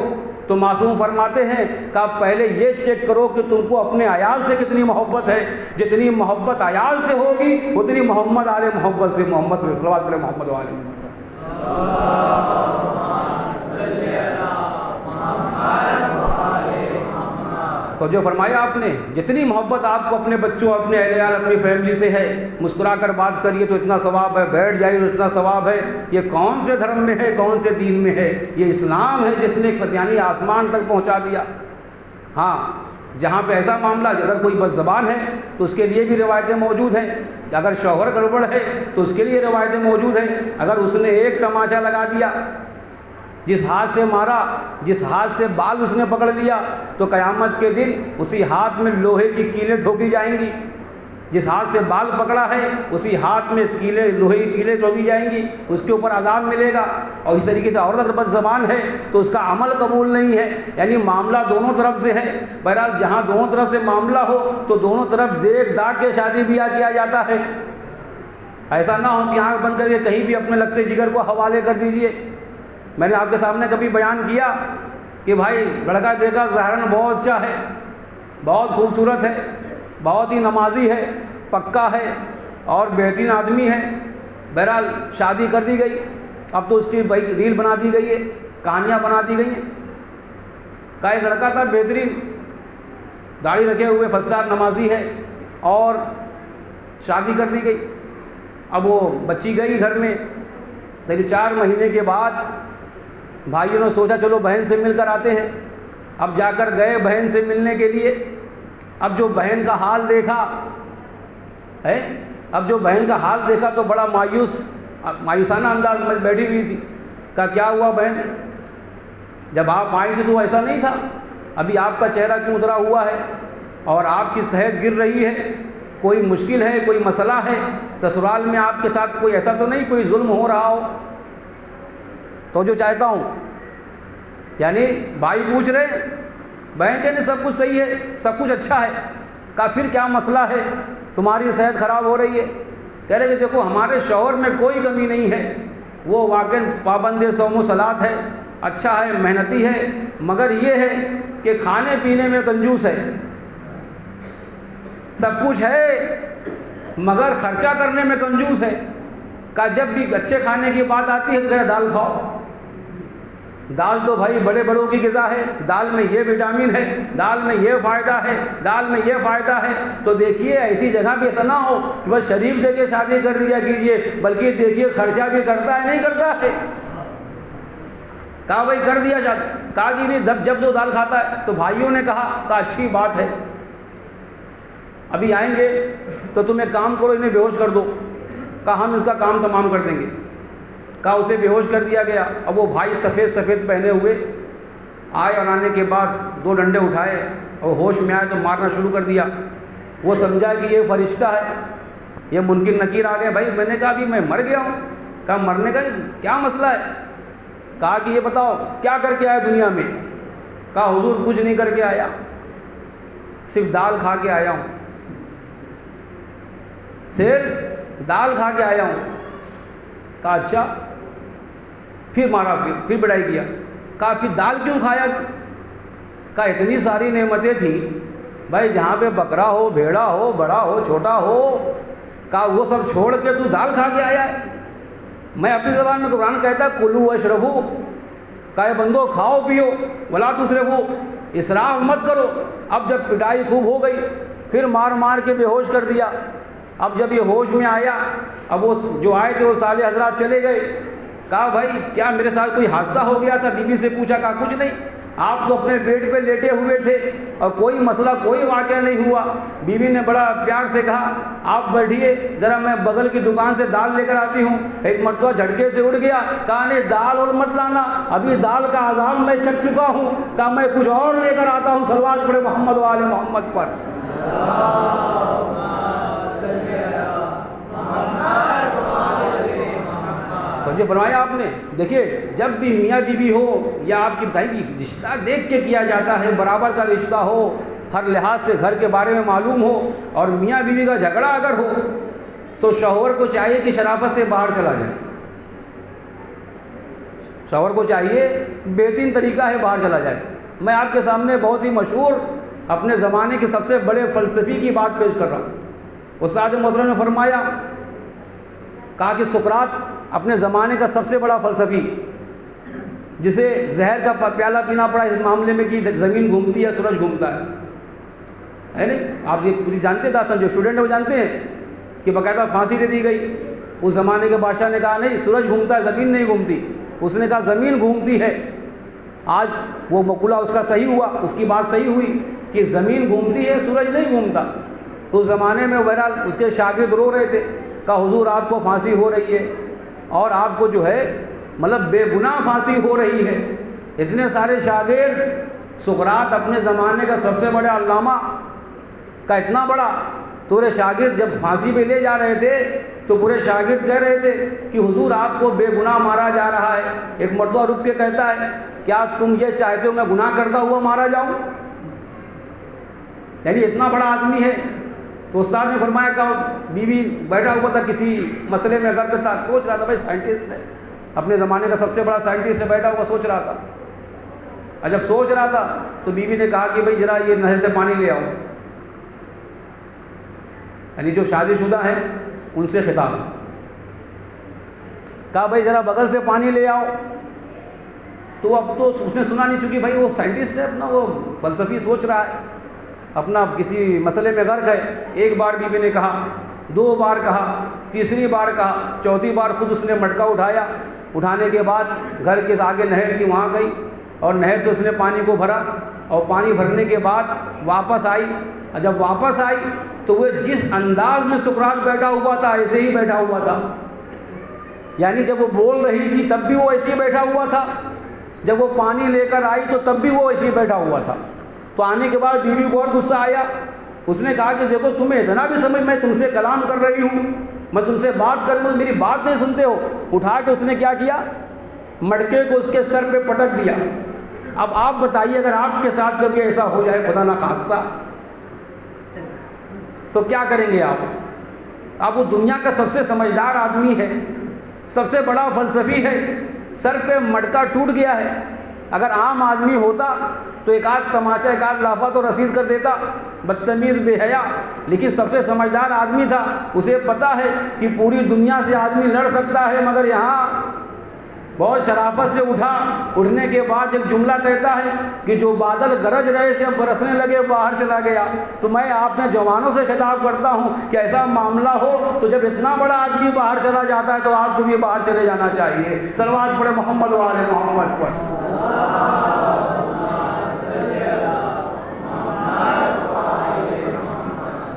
تو معصوم فرماتے ہیں کہ آپ پہلے یہ چیک کرو کہ تم کو اپنے عیال سے کتنی محبت ہے. جتنی محبت عیال سے ہوگی اتنی محمد آل محمد سے محمد صلی اللہ علیہ محمد والے محمد. تو جو فرمایا آپ نے جتنی محبت آپ کو اپنے بچوں اپنے اہل عیال اپنی فیملی سے ہے مسکرا کر بات کریے تو اتنا ثواب ہے, بیٹھ جائیے تو اتنا ثواب ہے. یہ کون سے دھرم میں ہے, کون سے دین میں ہے؟ یہ اسلام ہے جس نے یعنی آسمان تک پہنچا دیا. ہاں جہاں پہ ایسا معاملہ اگر کوئی بد زبان ہے تو اس کے لیے بھی روایتیں موجود ہیں. اگر شوہر گڑبڑ ہے تو اس کے لیے روایتیں موجود ہیں. اگر اس نے ایک تماشا لگا دیا, جس ہاتھ سے مارا, جس ہاتھ سے بال اس نے پکڑ لیا, تو قیامت کے دن اسی ہاتھ میں لوہے کی کیلیں ٹھوکی جائیں گی. جس ہاتھ سے بال پکڑا ہے اسی ہاتھ میں کیلیں, لوہے کی کیلیں ٹھوکی جائیں گی, اس کے اوپر عذاب ملے گا. اور اس طریقے سے عورت اگر بد زبان ہے تو اس کا عمل قبول نہیں ہے. یعنی معاملہ دونوں طرف سے ہے. بہرحال جہاں دونوں طرف سے معاملہ ہو تو دونوں طرف دیکھ داکھ کے شادی بیاہ کیا جاتا ہے. ایسا نہ ہو کہ آنکھ بند کر کے کہیں بھی اپنے لگتے جگر کو حوالے کر دیجئے. میں نے آپ کے سامنے کبھی بیان کیا کہ بھائی لڑکا دیکھا ظاہراً بہت اچھا ہے, بہت خوبصورت ہے, بہت ہی نمازی ہے, پکا ہے اور بہترین آدمی ہے. بہرحال شادی کر دی گئی. اب تو اس کی بھائی ریل بنا دی گئی ہے, کہانیاں بنا دی گئی ہیں. کا ایک لڑکا تھا بہترین, داڑھی رکھے ہوئے, فرسٹ کلاس نمازی ہے, اور شادی کر دی گئی. اب وہ بچی گئی گھر میں, لیکن 4 مہینے کے بعد بھائیوں نے سوچا چلو بہن سے مل کر آتے ہیں. اب جا کر گئے بہن سے ملنے کے لیے. اب جو بہن کا حال دیکھا ہے, اب جو بہن کا حال دیکھا تو بڑا مایوسانہ انداز میں بیٹھی ہوئی تھی. کہا کیا ہوا بہن, جب آپ آئی تھی تو ایسا نہیں تھا, ابھی آپ کا چہرہ کیوں اترا ہوا ہے اور آپ کی صحت گر رہی ہے, کوئی مشکل ہے, کوئی مسئلہ ہے, سسرال میں آپ کے ساتھ کوئی ایسا تو نہیں کوئی ظلم ہو رہا ہو؟ تو جو چاہتا ہوں یعنی بھائی پوچھ رہے, بہن کہنے سب کچھ صحیح ہے, سب کچھ اچھا ہے. کہا پھر کیا مسئلہ ہے, تمہاری صحت خراب ہو رہی ہے؟ کہہ رہے کہ دیکھو ہمارے شوہر میں کوئی کمی نہیں ہے, وہ واقعی پابند صوم و صلات ہے, اچھا ہے, محنتی ہے, مگر یہ ہے کہ کھانے پینے میں کنجوس ہے. سب کچھ ہے مگر خرچہ کرنے میں کنجوس ہے. کہا جب بھی اچھے کھانے کی بات آتی ہے تو کہا دال کھاؤ. دال تو بھائی بڑے بڑوں کی غذا ہے, دال میں یہ وٹامن ہے, دال میں یہ فائدہ ہے, دال میں یہ فائدہ ہے. تو دیکھیے ایسی جگہ پہ ایسا نہ ہو کہ بس شریف دے کے شادی کر دیا کیجئے, بلکہ دیکھیے خرچہ بھی کرتا ہے نہیں کرتا ہے. کہا بھائی کر دیا شادی. کہا کہ نہیں جب جو دال کھاتا ہے. تو بھائیوں نے کہا اچھی بات ہے, ابھی آئیں گے تو تم ایک کام کرو, انہیں بے ہوش کر دو. کہا ہم اس کا کام تمام کر دیں گے. کہا اسے بے ہوش کر دیا گیا. اب وہ بھائی سفید سفید پہنے ہوئے آئے اور آنے کے بعد 2 ڈنڈے اٹھائے اور ہوش میں آئے تو مارنا شروع کر دیا. وہ سمجھا کہ یہ فرشتہ ہے, یہ منکر نکیر آ گئے. بھائی میں نے کہا ابھی میں مر گیا ہوں. کہا مرنے کا کیا مسئلہ ہے؟ کہا کہ یہ بتاؤ کیا کر کے آیا دنیا میں؟ کہا حضور کچھ نہیں کر کے آیا, صرف دال کھا کے آیا ہوں, صرف دال کھا کے آیا ہوں. کہا اچھا, پھر مارا, پھر بڑائی کیا. کہا پھر دال کیوں کھایا؟ کہا اتنی ساری نعمتیں تھیں بھائی, جہاں پہ بکرا ہو, بھیڑا ہو, بڑا ہو, چھوٹا ہو. کہا وہ سب چھوڑ کے تو دال کھا کے آیا ہے. میں اپنی زبان میں قرآن کہتا ہے کلو واشربو, کہا بندو کھاؤ پیو, ولا تسرفو, اسراف مت کرو. اب جب پٹائی خوب ہو گئی پھر مار مار کے بے ہوش کر دیا. اب جب یہ ہوش میں آیا, اب وہ جو آئے تھے وہ سالے حضرات چلے گئے. کہا بھائی کیا میرے ساتھ کوئی حادثہ ہو گیا تھا؟ بیوی سے پوچھا. کہا کچھ نہیں, آپ تو اپنے بیڈ پہ لیٹے ہوئے تھے اور کوئی مسئلہ کوئی واقعہ نہیں ہوا. بیوی نے بڑا پیار سے کہا آپ بیٹھیے ذرا, میں بغل کی دکان سے دال لے کر آتی ہوں. ایک مرتبہ جھٹکے سے اٹھ گیا. کہا نہیں دال اور مت لانا, ابھی دال کا عذاب میں چکھ چکا ہوں. کہا میں کچھ اور لے کر آتا ہوں. صلوات پڑھے محمد و آل محمد پر. تو جو فرمایا آپ نے, دیکھیے جب بھی میاں بیوی ہو یا آپ کی بھائی بھی, رشتہ دیکھ کے کیا جاتا ہے, برابر کا رشتہ ہو, ہر لحاظ سے گھر کے بارے میں معلوم ہو. اور میاں بیوی کا جھگڑا اگر ہو تو شوہر کو چاہیے کہ شرافت سے باہر چلا جائے. شوہر کو چاہیے بہترین طریقہ ہے باہر چلا جائے. میں آپ کے سامنے بہت ہی مشہور اپنے زمانے کے سب سے بڑے فلسفی کی بات پیش کر رہا ہوں۔ استاد محترم نے فرمایا، کہا کہ سقراط اپنے زمانے کا سب سے بڑا فلسفی، جسے زہر کا پیالہ پینا پڑا اس معاملے میں کہ زمین گھومتی ہے، سورج گھومتا ہے نہیں؟ آپ یہ پوری جانتے ہیں، داستان جو اسٹوڈنٹ ہے وہ جانتے ہیں کہ باقاعدہ پھانسی دے دی گئی۔ اس زمانے کے بادشاہ نے کہا نہیں، سورج گھومتا ہے، زمین نہیں گھومتی۔ اس نے کہا زمین گھومتی ہے۔ آج وہ مقولہ اس کا صحیح ہوا، اس کی بات صحیح ہوئی کہ زمین گھومتی ہے، سورج نہیں گھومتا۔ اس زمانے میں بہرحال اس کے شاگرد رو رہے تھے، کہا حضور آپ کو پھانسی ہو رہی ہے، اور آپ کو جو ہے مطلب بے گناہ پھانسی ہو رہی ہے۔ اتنے سارے شاگرد، سقراط اپنے زمانے کا سب سے بڑا علامہ کا اتنا بڑا، پورے شاگرد جب پھانسی پہ لے جا رہے تھے تو پورے شاگرد کہہ رہے تھے کہ حضور آپ کو بے گناہ مارا جا رہا ہے۔ ایک مرتبہ رک کے کہتا ہے، کیا تم یہ چاہتے ہو میں گناہ کرتا ہوا مارا جاؤں؟ یعنی اتنا بڑا آدمی ہے۔ تو استاد نے فرمایا کہ بیوی بیٹھا ہوا تھا، کسی مسئلے میں غرق تھا، سوچ رہا تھا، بھائی سائنٹسٹ ہے، اپنے زمانے کا سب سے بڑا سائنٹسٹ ہے، بیٹھا ہوا سوچ رہا تھا۔ اور جب سوچ رہا تھا تو بیوی نے کہا کہ بھائی ذرا یہ نہر سے پانی لے آؤ۔ یعنی جو شادی شدہ ہیں ان سے خطاب، کہا بھائی ذرا بغل سے پانی لے آؤ۔ تو اب تو اس نے سنا نہیں، چونکہ بھائی وہ سائنٹسٹ ہے، اپنا وہ فلسفی سوچ رہا ہے، اپنا کسی مسئلے میں غرق ہے۔ ایک بار بیوی نے کہا، دو بار کہا، تیسری بار کہا، چوتھی بار خود اس نے مٹکا اٹھایا۔ اٹھانے کے بعد گھر کے آگے نہر تھی، وہاں گئی اور نہر سے اس نے پانی کو بھرا، اور پانی بھرنے کے بعد واپس آئی۔ اور جب واپس آئی تو وہ جس انداز میں سقراط بیٹھا ہوا تھا ایسے ہی بیٹھا ہوا تھا۔ یعنی جب وہ بول رہی تھی تب بھی وہ ایسے ہی بیٹھا ہوا تھا، جب وہ پانی لے کر آئی تو تب بھی وہ ایسے ہی بیٹھا ہوا تھا۔ تو آنے کے بعد بیوی کو اور غصہ آیا، اس نے کہا کہ دیکھو تمہیں اتنا بھی سمجھ، میں تم سے کلام کر رہی ہوں، میں تم سے بات کر رہی ہوں، میری بات نہیں سنتے ہو۔ اٹھا کے اس نے کیا کیا، مٹکے کو اس کے سر پہ پٹک دیا۔ اب آپ بتائیے اگر آپ کے ساتھ کبھی ایسا ہو جائے خدا نہ خواستہ تو کیا کریں گے آپ؟ آپ وہ دنیا کا سب سے سمجھدار آدمی ہے، سب سے بڑا فلسفی ہے، سر پہ مٹکا ٹوٹ گیا ہے۔ اگر عام آدمی ہوتا تو ایک آدھ تماچا، ایک آدھ لافہ تو رسید کر دیتا، بدتمیز بے حیا۔ لیکن سب سے سمجھدار آدمی تھا، اسے پتا ہے کہ پوری دنیا سے آدمی لڑ سکتا ہے، مگر یہاں بہت شرافت سے اٹھا۔ اٹھنے کے بعد ایک جملہ کہتا ہے کہ جو بادل گرج رہے سے اب برسنے لگے، باہر چلا گیا۔ تو میں آپ نے جوانوں سے خطاب کرتا ہوں کہ ایسا معاملہ ہو تو جب اتنا بڑا آدمی باہر چلا جاتا ہے تو آپ کو بھی باہر چلے جانا چاہیے۔ صلوات پڑھے محمد وعلى محمد پر۔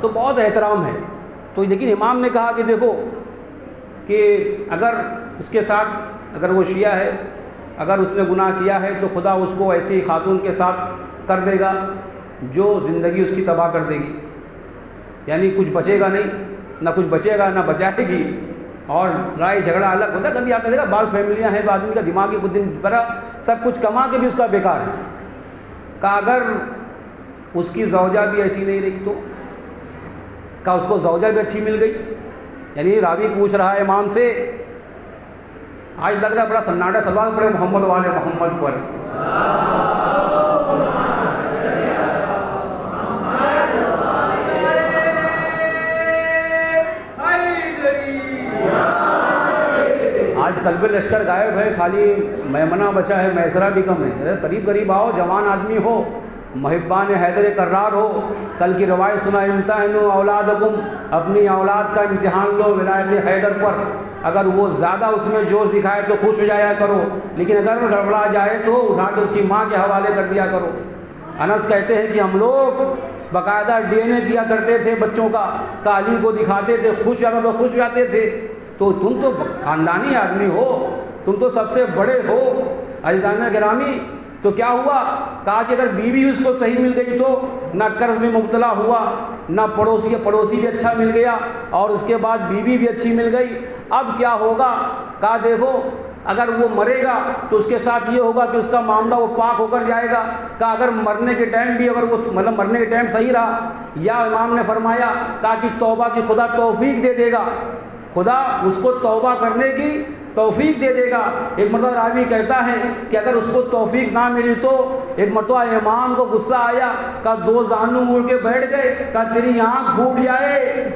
تو بہت احترام ہے۔ تو لیکن امام نے کہا کہ دیکھو کہ اگر اس کے ساتھ، اگر وہ شیعہ ہے، اگر اس نے گناہ کیا ہے تو خدا اس کو ایسی خاتون کے ساتھ کر دے گا جو زندگی اس کی تباہ کر دے گی، یعنی کچھ بچے گا نہیں، نہ کچھ بچے گا نہ بچائے گی، اور لڑائی جھگڑا الگ ہوتا ہے۔ کبھی آپ نے دیکھا بعض فیملیاں ہیں تو آدمی کا دماغی خود دن بھرا سب کچھ کما کے بھی اس کا بیکار ہے۔ کہا اگر اس کی زوجہ بھی ایسی نہیں رہی تو، کہا اس کو زوجہ بھی اچھی مل گئی۔ یعنی راوی پوچھ رہا ہے امام سے، آج لگ رہا ہے بڑا سناٹا، سوال پڑے محمد والے محمد پر۔ آج قلب لشکر غائب ہے، خالی میمنہ بچا ہے، میسرہ بھی کم ہے۔ قریب قریب آؤ، جوان آدمی ہو، محبان حیدر کرار ہو۔ کل کی روایت سنا، امتحنوا اولادکم، اپنی اولاد کا امتحان لو ولایت حیدر پر۔ اگر وہ زیادہ اس میں جوش دکھائے تو خوش ہو جایا کرو، لیکن اگر گڑبڑا جائے تو اٹھا کے اس کی ماں کے حوالے کر دیا کرو۔ انس کہتے ہیں کہ ہم لوگ باقاعدہ DNA کیا کرتے تھے بچوں کا، علی کو دکھاتے تھے، خوش جاتا تو خوش جاتے تھے۔ تو تم تو خاندانی آدمی ہو، تم تو سب سے بڑے ہو۔ عزیزان گرامی، تو کیا ہوا؟ کہا کہ اگر بیوی اس کو صحیح مل گئی تو نہ قرض میں مبتلا ہوا، نہ پڑوسی بھی اچھا مل گیا، اور اس کے بعد بیوی بھی اچھی مل گئی۔ اب کیا ہوگا؟ کہا دیکھو اگر وہ مرے گا تو اس کے ساتھ یہ ہوگا کہ اس کا معاملہ وہ پاک ہو کر جائے گا۔ کہا اگر مرنے کے ٹائم بھی اگر وہ مرنے کے ٹائم صحیح رہا، یا امام نے فرمایا کہا کہ توبہ کی خدا توفیق دے دے گا، خدا اس کو توبہ کرنے کی توفیق دے دے گا۔ ایک مرتبہ راوی کہتا ہے کہ اگر اس کو توفیق نہ ملی تو ایک مرتبہ امام کو غصہ آیا، کہا دو زانو مڑ کے بیٹھ گئے، کہا تیری آنکھ پھوٹ جائے۔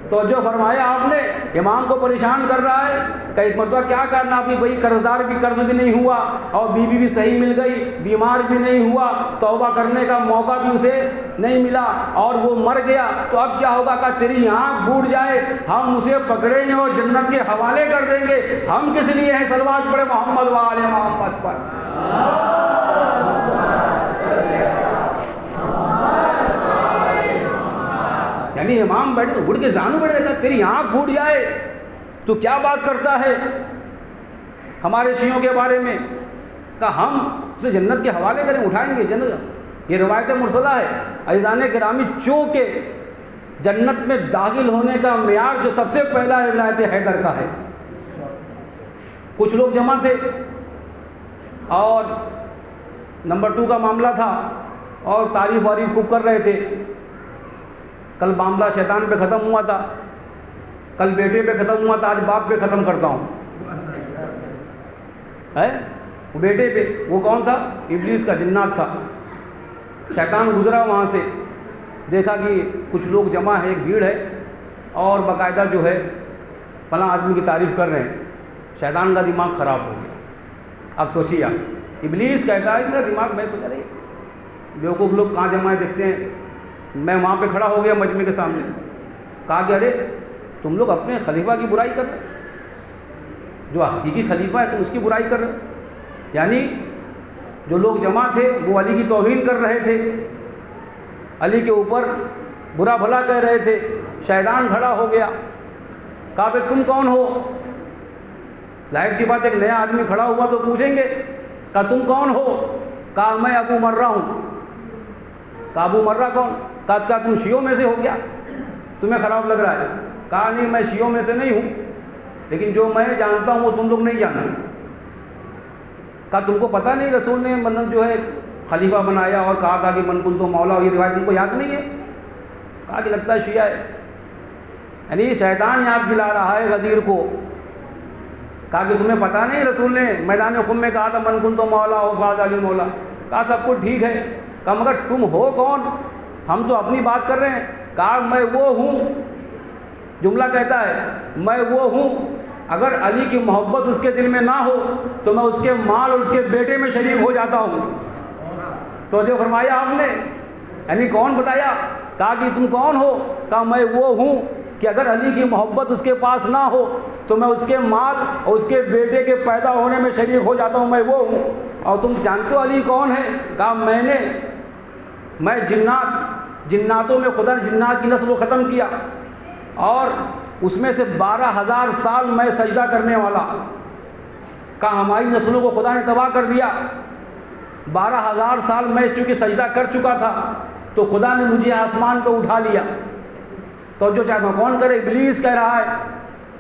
تو جو فرمایا آپ نے، امام کو پریشان کر رہا ہے کہ ایک مرتبہ کیا کرنا، بھی بھائی قرضدار بھی قرض بھی نہیں ہوا اور بیوی بھی صحیح مل گئی، بیمار بھی نہیں ہوا، توبہ کرنے کا موقع بھی اسے نہیں ملا اور وہ مر گیا، تو اب کیا ہوگا؟ کہ تیری آنکھ پھوٹ جائے، ہم اسے پکڑیں گے اور جنت کے حوالے کر دیں گے۔ ہم کس لیے ہیں؟ صلوات پڑھے محمد و آل محمد پر۔ یعنی امام بیٹھے تو اڑ کے زانو بیٹھے گا، تیری آنکھ پھوٹ جائے، تو کیا بات کرتا ہے ہمارے شیعوں کے بارے میں؟ کہ ہم اسے جنت کے حوالے کریں، اٹھائیں گے جنت۔ یہ روایت مرسلہ ہے۔ عزیزان گرامی، چونکہ جنت میں داخل ہونے کا معیار جو سب سے پہلا ہے ولایت حیدر کا ہے۔ کچھ لوگ جمع تھے اور نمبر 2 کا معاملہ تھا اور تعریف وارف خوب کر رہے تھے۔ کل معاملہ شیطان پہ ختم ہوا تھا، کل بیٹے پہ ختم ہوا تھا، آج باپ پہ ختم کرتا ہوں۔ وہ بیٹے پہ، وہ کون تھا؟ ابلیس کا جنات تھا۔ شیطان گزرا وہاں سے، دیکھا کہ کچھ لوگ جمع ہیں، ایک بھیڑ ہے اور باقاعدہ جو ہے فلاں آدمی کی تعریف کر رہے ہیں۔ شیطان کا دماغ خراب ہو گیا۔ اب سوچیے آپ، ابلیس کہتا ہے میرا دماغ، میں سوچا رہی بیوقوف لوگ کہاں جمع ہے دیکھتے ہیں۔ میں وہاں پہ کھڑا ہو گیا مجمع کے سامنے، کہا کہ ارے تم لوگ اپنے خلیفہ کی برائی کر رہے، جو حقیقی خلیفہ ہے تم اس کی برائی کر رہے۔ یعنی جو لوگ جمع تھے وہ علی کی توہین کر رہے تھے، علی کے اوپر برا بھلا کہہ رہے تھے۔ شیطان کھڑا ہو گیا، کہا کہ تم کون ہو؟ ظاہر سی بات ایک نیا آدمی کھڑا ہوا تو پوچھیں گے، کہا تم کون ہو؟ کہا میں ابو مرہ ہوں۔ کہا ابو مرہ کون؟ کہا تم شیعوں میں سے ہو کیا؟ تمہیں خراب لگ رہا ہے؟ کہا نہیں، میں شیعوں میں سے نہیں ہوں، لیکن جو میں جانتا ہوں وہ تم لوگ نہیں جانتے۔ کہا تم کو پتہ نہیں رسول نے مطلب جو ہے خلیفہ بنایا اور کہا تھا کہ من کنتو مولا، یہ روایت تم کو یاد نہیں ہے؟ کہا کہ لگتا ہے شیعہ ہے۔ یعنی شیطان یاد دلا رہا ہے غدیر کو، کہا کہ تمہیں پتہ نہیں رسول نے میدان خم میں کہا تھا من کنتو مولا و فاز علی مولا؟ کہا سب کچھ ٹھیک ہے، کہا مگر تم ہو کون؟ ہم تو اپنی بات کر رہے ہیں۔ کہا میں وہ ہوں، جملہ کہتا ہے میں وہ ہوں، اگر علی کی محبت اس کے دل میں نہ ہو تو میں اس کے مال اور اس کے بیٹے میں شریک ہو جاتا ہوں۔ تو جو فرمایا آپ نے، یعنی کون بتایا؟ کہا کہ تم کون ہو؟ کہا میں وہ ہوں کہ اگر علی کی محبت اس کے پاس نہ ہو تو میں اس کے مال اور اس کے بیٹے کے پیدا ہونے میں شریک ہو جاتا ہوں، میں وہ ہوں۔ اور تم جانتے ہو علی کون ہے؟ کہا میں جناتوں میں خدا نے جنات کی نسل کو ختم کیا اور اس میں سے 12,000 سال میں سجدہ کرنے والا۔ کہا ہماری نسلوں کو خدا نے تباہ کر دیا، 12,000 سال میں چونکہ سجدہ کر چکا تھا تو خدا نے مجھے آسمان پہ اٹھا لیا۔ تو جو چاہتا کون کرے؟ ابلیس کہہ رہا ہے،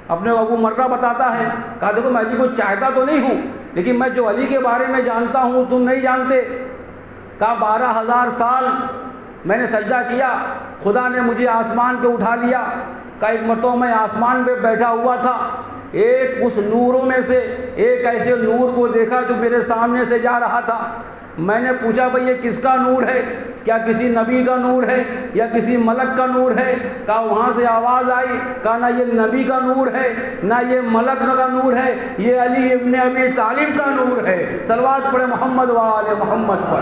اپنے ابو مرہ بتاتا ہے، کہا دیکھو میں علی کو چاہتا تو نہیں ہوں، لیکن میں جو علی کے بارے میں جانتا ہوں تم نہیں جانتے۔ کہا 12,000 سال میں نے سجدہ کیا، خدا نے مجھے آسمان پہ اٹھا لیا۔ کہا ایک مرتبہ میں آسمان پہ بیٹھا ہوا تھا، ایک اس نوروں میں سے ایک ایسے نور کو دیکھا جو میرے سامنے سے جا رہا تھا۔ میں نے پوچھا بھئی یہ کس کا نور ہے؟ کیا کسی نبی کا نور ہے یا کسی ملک کا نور ہے؟ کہا وہاں سے آواز آئی، کہا نہ یہ نبی کا نور ہے نہ یہ ملک کا نور ہے، یہ علی ابن ابی طالب کا نور ہے۔ صلوات پڑھے محمد و آل محمد پر۔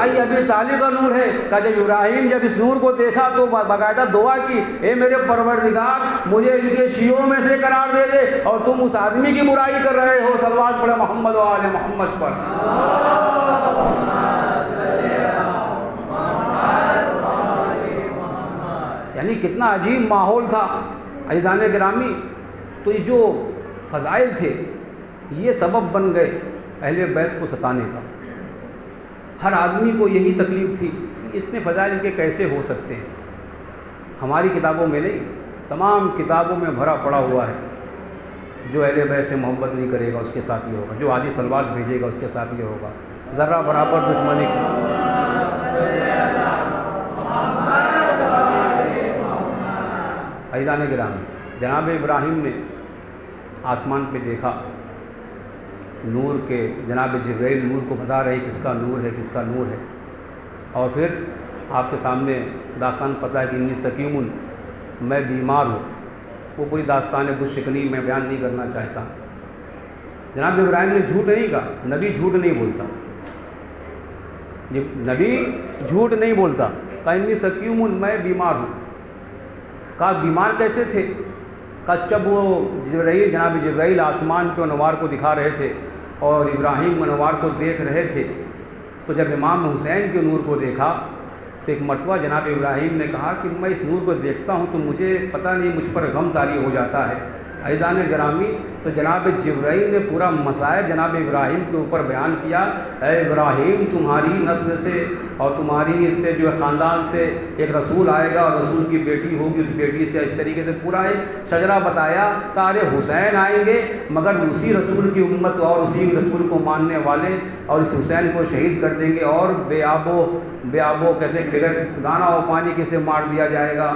یہ ابی طالب کا نور ہے۔ کہا جب ابراہیم جب اس نور کو دیکھا تو باقاعدہ دعا کی، اے میرے پروردگار مجھے ان کے شیعوں میں سے قرار دے دے، اور تم اس آدمی کی برائی کر رہے ہو۔ صلوات پڑھے محمد و آل محمد پر۔ یعنی کتنا عجیب ماحول تھا عزیزان گرامی۔ تو یہ جو فضائل تھے یہ سبب بن گئے اہل بیت کو ستانے کا۔ ہر آدمی کو یہی تکلیف تھی کہ اتنے فضائل کے کیسے ہو سکتے ہیں؟ ہماری کتابوں میں نہیں، تمام کتابوں میں بھرا پڑا ہوا ہے۔ جو اہل بیت سے محبت نہیں کرے گا اس کے ساتھ یہ ہوگا، جو عادی سلوات بھیجے گا اس کے ساتھ یہ ہوگا، ذرہ برابر دشمنی عزیزان گرامی، جناب ابراہیم نے آسمان پہ دیکھا نور کے، جناب جبرائیل نور کو بتا رہے کس کا نور ہے کس کا نور ہے، اور پھر آپ کے سامنے داستان پتہ ہے کہ انی سقیم، میں بیمار ہوں، وہ پوری داستان گچھ شکنی میں بیان نہیں کرنا چاہتا۔ جناب ابراہیم نے جھوٹ نہیں کہا، نبی جھوٹ نہیں بولتا، نبی جھوٹ نہیں بولتا، کہا انی سقیم، میں بیمار ہوں۔ کہا بیمار کیسے تھے؟ کہا جب وہ جناب جبرائیل آسمان کے انوار کو دکھا رہے تھے اور ابراہیم انوار کو دیکھ رہے تھے، تو جب امام حسین کے نور کو دیکھا تو ایک مرتبہ جناب ابراہیم نے کہا کہ میں اس نور کو دیکھتا ہوں تو مجھے پتہ نہیں مجھ پر غم طاری ہو جاتا ہے۔ عزیزان گرامی، تو جناب جبرائیل نے پورا مصائب جناب ابراہیم کے اوپر بیان کیا، اے ابراہیم تمہاری نسل سے اور تمہاری اس سے جو خاندان سے ایک رسول آئے گا اور رسول کی بیٹی ہوگی، اس بیٹی سے اس طریقے سے پورا ایک شجرہ بتایا کہ ارے حسین آئیں گے مگر اسی رسول کی امت اور اسی رسول کو ماننے والے، اور اس حسین کو شہید کر دیں گے، اور بے آبو کہتے ہیں بغیر دانہ و پانی کے سے مار دیا جائے گا،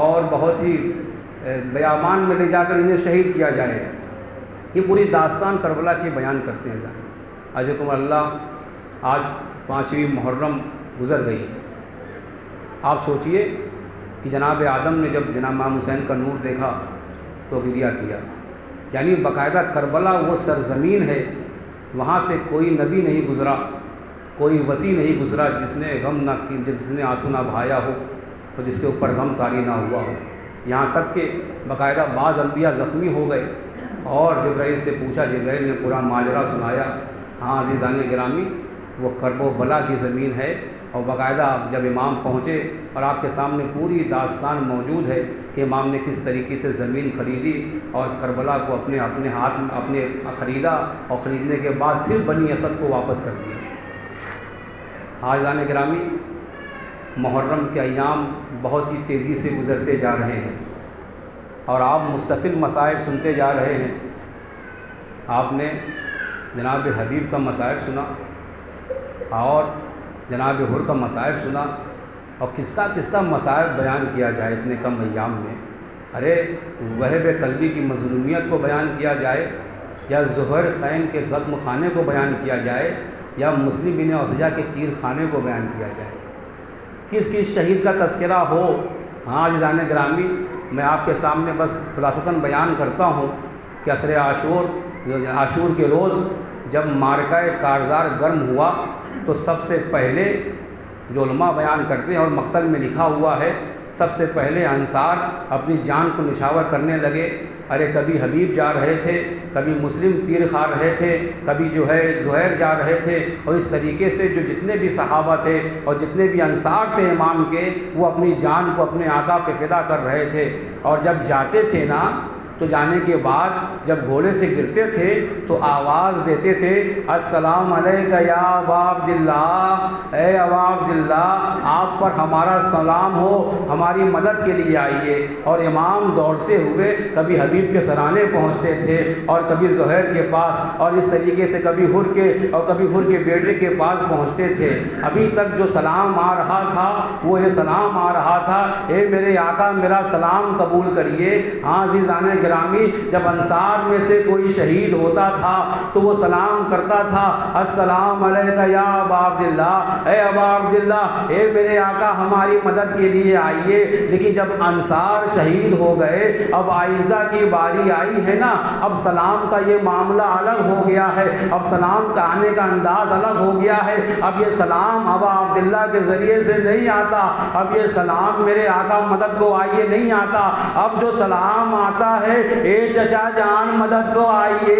اور بہت ہی بیابان میں لے جا کر انہیں شہید کیا جائے گا۔ یہ پوری داستان کربلا کی بیان کرتے ہیں۔ اجرکم اللہ، آج 5ویں محرم گزر گئی، آپ سوچئے کہ جناب آدم نے جب جناب امام حسین کا نور دیکھا تو گریہ کیا، یعنی باقاعدہ کربلا وہ سرزمین ہے، وہاں سے کوئی نبی نہیں گزرا، کوئی وصی نہیں گزرا جس نے غم نہ کی، جس نے آنسو نہ بہایا ہو اور جس کے اوپر غم طاری نہ ہوا ہو، یہاں تک کہ باقاعدہ بعض انبیاء زخمی ہو گئے اور جبرائیل سے پوچھا، جبرائیل نے پورا ماجرا سنایا۔ ہاں عزیزان گرامی، وہ کرب و بلا کی زمین ہے، اور باقاعدہ جب امام پہنچے اور آپ کے سامنے پوری داستان موجود ہے کہ امام نے کس طریقے سے زمین خریدی اور کربلا کو اپنے ہاتھ میں اپنے خریدا، اور خریدنے کے بعد پھر بنی اسد کو واپس کر دیا۔ عزیزان گرامی، محرم کے ایام بہت ہی تیزی سے گزرتے جا رہے ہیں اور آپ مستقل مصائب سنتے جا رہے ہیں۔ آپ نے جناب حبیب کا مصائب سنا اور جناب حر کا مصائب سنا، اور کس کا مصائب بیان کیا جائے اتنے کم ایام میں؟ ارے وہب قلبی کی مظلومیت کو بیان کیا جائے، یا زہر خین کے زخم خانے کو بیان کیا جائے، یا مسلم بن اوسجا کے تیر خانے کو بیان کیا جائے، کس شہید کا تذکرہ ہو؟ ہاں عزیزان گرامی، میں آپ کے سامنے بس خلاصتاً بیان کرتا ہوں کہ عصر عاشور کے روز جب معرکہ کارزار گرم ہوا تو سب سے پہلے جو علماء بیان کرتے ہیں اور مقتل میں لکھا ہوا ہے، سب سے پہلے انصار اپنی جان کو نچھاور کرنے لگے۔ ارے کبھی حبیب جا رہے تھے، کبھی مسلم تیر کھا رہے تھے، کبھی جو ہے زہیر جا رہے تھے، اور اس طریقے سے جو جتنے بھی صحابہ تھے اور جتنے بھی انصار تھے امام کے، وہ اپنی جان کو اپنے آقا پہ فدا کر رہے تھے۔ اور جب جاتے تھے نا تو جانے کے بعد جب گھوڑے سے گرتے تھے تو آواز دیتے تھے، السلام علیکہ یا ابا عبداللہ، اے ابا عبداللہ آپ پر ہمارا سلام ہو، ہماری مدد کے لیے آئیے۔ اور امام دوڑتے ہوئے کبھی حبیب کے سرانے پہنچتے تھے اور کبھی زہیر کے پاس، اور اس طریقے سے کبھی حر کے اور کبھی حر کے بیٹے کے پاس پہنچتے تھے۔ ابھی تک جو سلام آ رہا تھا وہ یہ سلام آ رہا تھا، اے میرے آقا میرا سلام قبول کریے۔ ہاں عزیزان گرامی، جب انصار میں سے کوئی شہید ہوتا تھا تو وہ سلام کرتا تھا، السلام علیکہ یا ابا عبداللہ، اے ابا عبداللہ، اے میرے آقا ہماری مدد کے لیے آئیے۔ لیکن جب انصار شہید ہو گئے، اب عائزہ کی باری آئی ہے نا، اب سلام کا یہ معاملہ الگ ہو گیا ہے، اب سلام کا آنے کا انداز الگ ہو گیا ہے۔ اب یہ سلام ابا عبداللہ کے ذریعے سے نہیں آتا، اب یہ سلام میرے آقا مدد کو آئیے نہیں آتا، اب جو سلام آتا ہے، اے چچا جان مدد کو آئیے،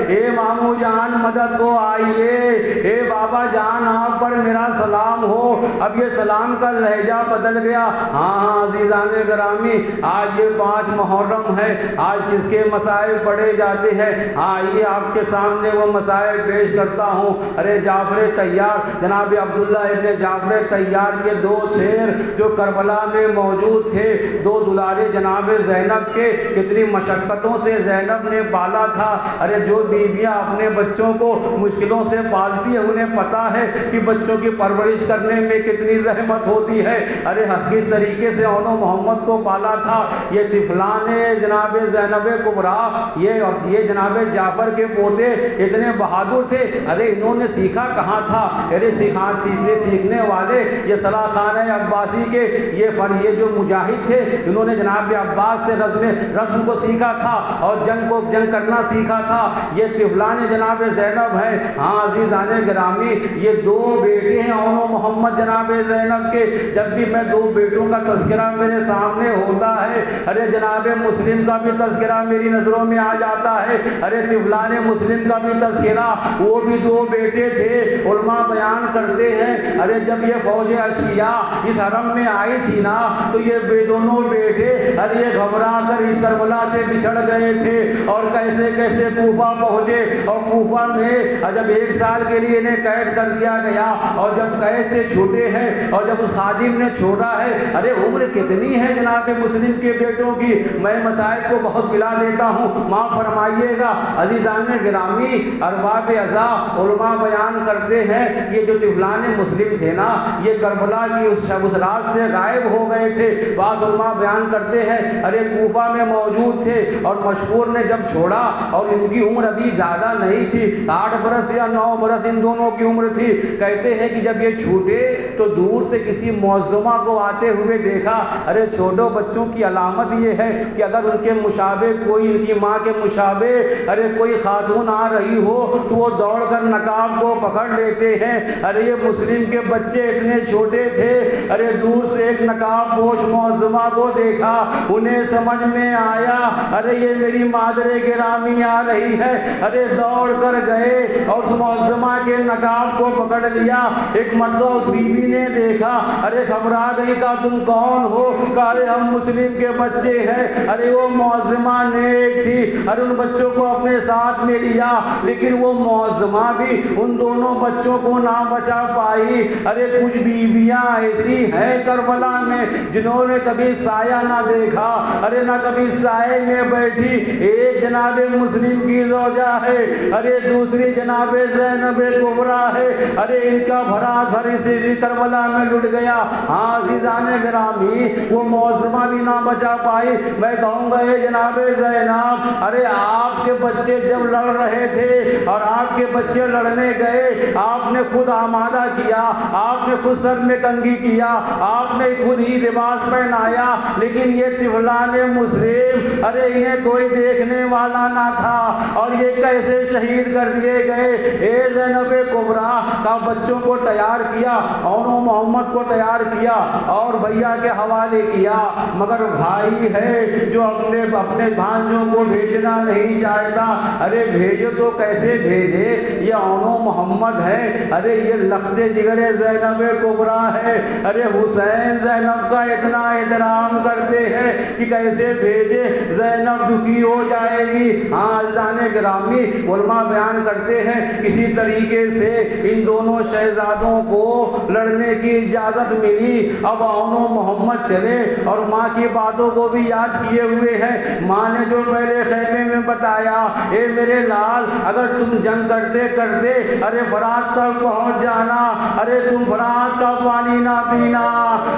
اے مامو جان مدد کو آئیے، اے بابا جان آپ پر میرا سلام ہو۔ اب یہ سلام کا لہجہ بدل گیا۔ ہاں عزیزان گرامی، آج یہ 5 محرم ہے، آج کس کے مسائب پڑھے جاتے ہیں؟ آئیے آپ کے سامنے وہ مسائب پیش کرتا ہوں۔ ارے جعفر طیار، جناب عبداللہ ابن جعفر طیار کے 2 شیر جو کربلا میں موجود تھے، 2 دلارے جناب زینب کے، کہ کتنی مشقتوں سے زینب نے پالا تھا۔ ارے جو بیویاں اپنے بچوں کو مشکلوں سے پالتی ہیں انہیں پتہ ہے کہ بچوں کی پرورش کرنے میں کتنی زحمت ہوتی ہے۔ ارے کس طریقے سے انہوں محمد کو پالا تھا۔ یہ طفلان جناب زینب کبریٰ، یہ جناب جعفر کے پوتے اتنے بہادر تھے۔ ارے انہوں نے سیکھا کہاں تھا؟ ارے سیکھنے والے یہ صلاح خان عباسی کے یہ جو مجاہد تھے، انہوں نے جناب عباس سے رزم کو سیکھا تھا اور جنگ کرنا سیکھا تھا۔ یہ طفلان جناب زینب ہیں۔ ہاں عزیزان گرامی، یہ دو بیٹے ہیں انہوں محمد جناب زینب کے۔ جب بھی میں دو بیٹوں کا تذکرہ میرے سامنے ہوتا ہے، ارے جناب مسلم کا بھی تذکرہ میری نظروں میں آ جاتا ہے۔ ارے طفلان مسلم کا بھی تذکرہ، وہ بھی دو بیٹے تھے۔ علماء بیان کرتے ہیں ارے جب یہ فوج اشیاء اس حرم میں آئی تھی نا تو یہ دونوں بیٹے ارے یہ گھبرا کر اس کربلا سے بچھڑ گئے تھے اور کیسے کیسے کوفہ پہنچے، اور کوفہ میں جب 1 سال کے لیے انہیں قید کر دیا گیا، اور جب قید سے چھوٹے ہیں اور جب اس خادم نے چھوڑا ہے، ارے عمر کتنی ہے جناب مسلم کے بیٹوں کی؟ میں مسائل کو بہت پلا دیتا ہوں، معاف فرمائیے گا عزیزان گرامی۔ ارباب ازا علماء بیان کرتے ہیں کہ یہ جو طفلان مسلم تھے نا، یہ کربلا کی اس رات سے غائب ہو گئے تھے۔ بعض علماء بیان کرتے ہیں ارے کوفہ میں موجود تھے اور مشکور نے جب چھوڑا، اور ان کی عمر ابھی زیادہ نہیں تھی، 8 برس یا 9 برس ان دونوں کی عمر تھی۔ کہتے ہیں کہ جب یہ چھوٹے تو دور سے کسی معظمہ کو آتے ہوئے دیکھا۔ ارے چھوٹوں بچوں کی علامت یہ ہے کہ اگر ان کے مشابہ کوئی، ان کی ماں کے مشابہ ارے کوئی خاتون آ رہی ہو تو وہ دوڑ کر نقاب کو پکڑ لیتے ہیں۔ ارے یہ مسلم کے بچے اتنے چھوٹے تھے، ارے دور سے ایک نقاب پوش معظمہ کو دیکھا، انہیں سمجھ میں آیا ارے یہ میری مادر گرامی آ رہی ہے۔ ارے دوڑ کر گئے اور اس معظمہ کے نقاب کو پکڑ لیا۔ ایک مرتبہ اس بیوی نے دیکھا، ارے گھبرا گئی، کہا تم کون ہو؟ کہا ارے ہم مسلم کے بچے ہیں۔ ارے وہ معظمہ نیک تھی، ارے ان بچوں کو اپنے ساتھ میں لیا، لیکن وہ معظمہ بھی ان دونوں بچوں کو نہ بچا پائی۔ ارے کچھ بیویاں ایسی ہیں کربلا میں جنہوں نے کبھی سایہ نہ دیکھا، ارے نہ کبھی سائے میں بیٹھی۔ ایک جناب مسلم کی زوجہ ہے، ارے دوسری جناب زینب کبریٰ ہے۔ ارے ان کا بھرا گھر اسی کربلا میں لٹ گیا۔ ہاں عزیزان گرامی، وہ معظمہ بھی نہ بچا پائی۔ میں کہوں گا اے جناب زینب، ارے آپ کے بچے جب لڑ رہے تھے اور آپ کے بچے لڑنے گئے، آپ نے خود آمادہ کیا، آپ نے خود سر میں کنگھی کیا، آپ نے خود ہی لباس پہنایا، لیکن یہ طفلان مسلم ارے انہیں کوئی دیکھنے والا نہ تھا، اور یہ کیسے شہید کر دیے گئے۔ اے زینب کبریٰ کا بچوں کو تیار کیا، اور محمد کو تیار کیا اور بھیا کے حوالے کیا، مگر بھائی ہے جو اپنے بھانجوں کو بھیجنا نہیں چاہتا۔ ارے بھیجو تو کیسے بھیجے؟ یہ اونو محمد ہے، ارے یہ لخت جگر زینب کبریٰ ہے۔ ارے حسین زینب کا اتنا احترام کرتے ہیں کہ کیسے بھیجے، زینب دکھی ہو جائے گی۔ ہاں عزیزان گرامی، علماء بیان کرتے ہیں کسی طریقے سے ان دونوں شہزادوں کو لڑنے کی اجازت ملی۔ اب اونو محمد چلے اور ماں کی باتوں کو بھی یاد کیے ہوئے ہیں۔ ماں نے جو پہلے خیمے میں بتایا، اے میرے لال، اگر تم جنگ کرتے کرتے ارے فرات تک پہنچ جانا، ارے تم فرات کا پانی نہ پینا،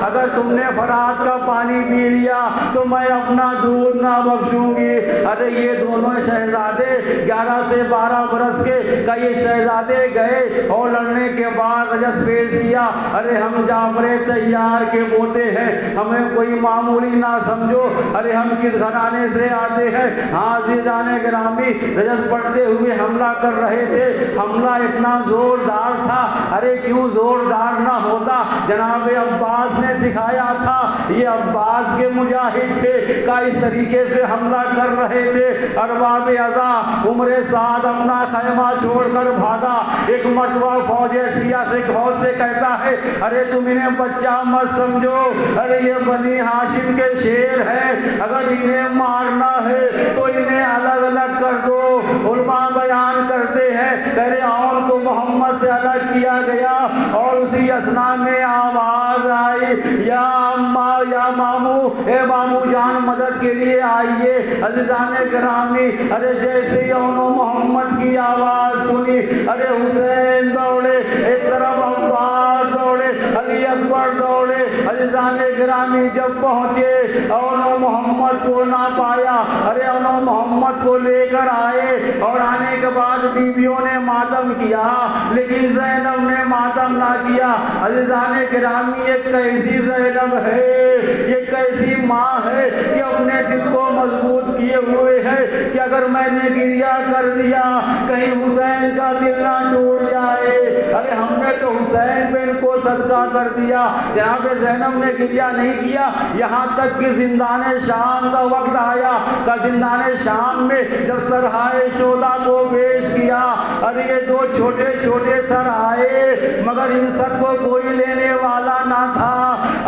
اگر تم نے فرات کا پانی پی لیا تو میں اپنا دودھ نہ بخشوں گی۔ ارے یہ دونوں شہزادے 11 سے 12 برس کے کا یہ شہزادے گئے اور لڑنے کے بعد رجس پیش کیا، ارے ہم جعفر طیار کے پوتے ہیں، ہمیں کوئی معمولی نہ سمجھو، ارے ہم کس گھرانے سے آتے ہیں۔ ہاں عزیزان گرامی، رجس پڑھتے ہوئے حملہ کر رہے تھے۔ حملہ اتنا زوردار تھا، ارے کیوں زوردار نہ ہوتا، جناب عباس نے سکھایا تھا، یہ عباس کے مجاہد تھے کا اس طریقے سے حملہ کر رہے تھے۔ ارباب ازا عمر سعد اپنا خیمہ چھوڑ کر بھاگا۔ ایک مرتبہ فوج اشیاء سے فوج سے کہتا ہے، ارے تم انہیں بچہ مت سمجھو، ارے یہ بنی ہاشم کے شیر ہیں، اگر انہیں مارنا ہے تو انہیں الگ الگ کر دو۔ علماء تولما بیان کرتے ہیں فرعون کو محمد سے الگ کیا گیا اور اسی اثنا میں آواز آئی یا اماں یا مامو، اے مامو جان مدد کے لیے آئیے۔ عزیزان گرامی، ارے جیسے ہی انہوں محمد کی آواز سنی، ارے حسین دوڑے، ایک طرف عباس دوڑے، علی اکبر دوڑے۔ عزیزان گرامی جب پہنچے انہوں محمد کو نہ پایا، ارے انہوں محمد کو لے کر آئے اور آنے کے بعد بیویوں نے ماتم کیا لیکن زینب نے ماتم نہ کیا۔ عزیزان گرامی یہ کیسی زینب ہے، یہ کیسی ماں ہے کہ اپنے دل کو مضبوط کیے ہوئے ہے کہ اگر میں نے گریہ کر دیا کہیں حسین کا دل نہ ٹوٹ جائے۔ ارے ہم نے تو حسین پہ ان کو صدقہ کر دیا۔ جناب زینب نے گریہ نہیں کیا، یہاں تک کہ زندان شام کا وقت آیا کہ زندان شام میں جب سرہائے شودا کو پیش کیا، ارے یہ دو چھوٹے چھوٹے سر آئے مگر ان سر کو کوئی لینے والا نہ تھا۔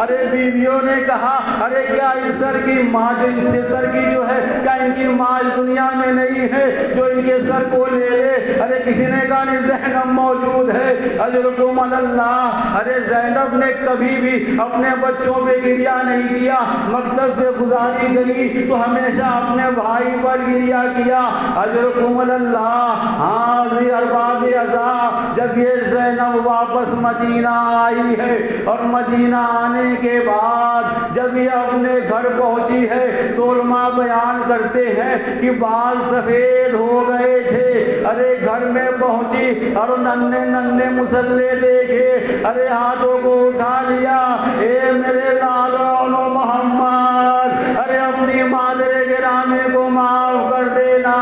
ارے بیویوں نے کہا ارے کیا اس سر کی ماں جو ان سے سر کی جو ہے کیا ان کی ماں اس دنیا میں نہیں ہے جو ان کے سر کو لے لے؟ ارے کسی نے کہا نہیں زینب موجود ہے۔ اجرکم اللہ، ارے زینب نے کبھی بھی اپنے بچوں پہ گریہ نہیں کیا، مقصد سے گزاری گئی تو ہمیشہ اپنے بھائی پر گریہ کیا۔ اجرکم اللہ۔ حاضر ارباب عزا، جب یہ زینب واپس مدینہ آئی ہے اور مدینہ آنے کے بعد جب یہ اپنے گھر پہنچی ہے تو علماء بیان کرتے ہیں کہ بال سفید ہو گئے تھے۔ ارے گھر میں پہنچی اور ننھے ننھے مسلے دیکھے، ارے ہاتھوں کو اٹھا لیا، اے میرے لالو محمد، ارے اپنی مادر گرامی کو معاف کر دینا،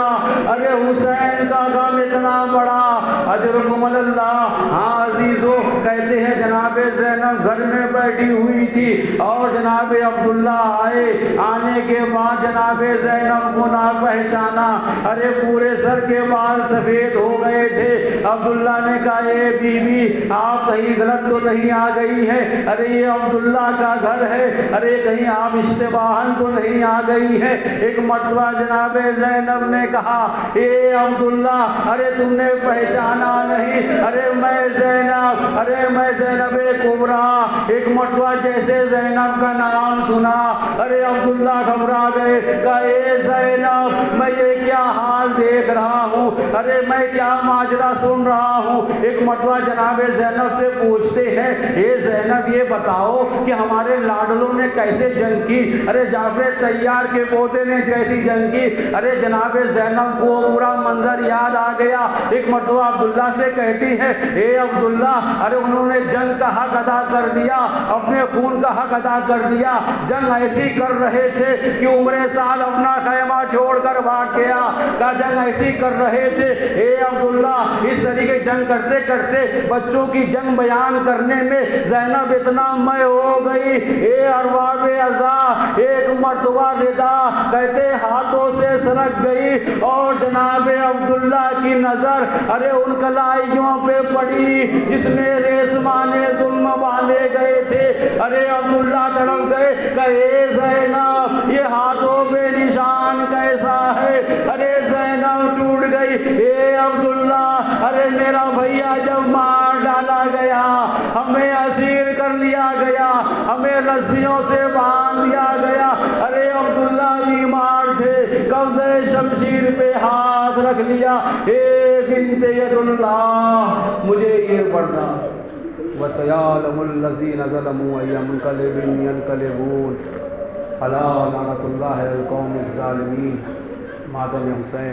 ارے حسین کا غم اتنا بڑا۔ اجرکم اللہ۔ ہاں عزیزو، کہتے ہیں جناب زینب گھر میں بیٹھی ہوئی تھی اور جناب عبداللہ آئے، آنے کے بعد جناب زینب کو نہ پہچانا، ارے پورے سر کے بال سفید ہو گئے تھے۔ عبداللہ نے کہا اے بی بی آپ کہیں غلط تو نہیں آ گئی ہیں؟ ارے یہ عبداللہ کا گھر ہے، ارے کہیں آپ اشتباہن تو نہیں آ گئی ہیں؟ ایک مرتبہ جناب زینب نے کہا اے عبداللہ ارے تم نے پہچانا نہیں، ارے میں زینب، ارے میں زینب کبریٰ۔ ایک مرتبہ جیسے زینب کا نام سنا، ارے عبداللہ گھبرا گئے، کہا اے زینب میں یہ کیا حال دیکھ رہا ہوں، ارے میں کیا ماجرا سن رہا ہوں۔ ایک مرتبہ جناب زینب سے پوچھتے ہیں اے زینب یہ بتاؤ کہ ہمارے لاڈلوں نے کیسے جنگ کی؟ ارے جعفر طیار کے پوتے نے جیسی جنگ کی۔ ارے جناب زینب کو پورا منظر یاد آ گیا۔ ایک مرتبہ عبداللہ سے کہتی ہے اے عبداللہ ارے انہوں نے جنگ کا حق ادا کر دیا، اپنے خون کا حق ادا کر دیا، جنگ ایسی کر رہے تھے کہ عمر سعد اپنا خیمہ چھوڑ کر بھاگ گیا، کہا جنگ ایسی کر رہے تھے اے عبداللہ۔ اس طریقے جنگ کرتے کرتے بچوں کی جنگ بیان کرنے میں زینب اتنا میں ہو گئی، اے ارباب عزا ایک مرتبہ ردا کہتے ہاتھوں سے سرک گئی اور جناب عبداللہ کی نظر ارے ان کلائیوں پہ پڑی جس میں ریشمانے ظلم باندھے گئے تھے۔ ارے عبداللہ تڑپ گئے کہ اے زینب یہ ہاتھوں پہ نشان کیسا ہے؟ ارے زینب ٹوٹ گئی، اے عبداللہ ارے میرا بھیا جب مار ڈالا گیا، ہمیں اسیر کر لیا گیا، ہمیں رسیوں سے باندھ دیا گیا، ارے عبداللہ بیمار تھے، قبضہ شمشیر پہ ہاتھ رکھ لیا، اے بنت ید اللہ مجھے یہ پڑھنا وَسَيَعْلَمُ الَّذِينَ ظَلَمُوا أَيَّ مُنقَلِبٍ يَنقَلِبُونَ أَلَا لَعْنَةُ اللَّهِ عَلَى الْقَوْمِ الظَّالِمِينَ۔ ماتم حسین۔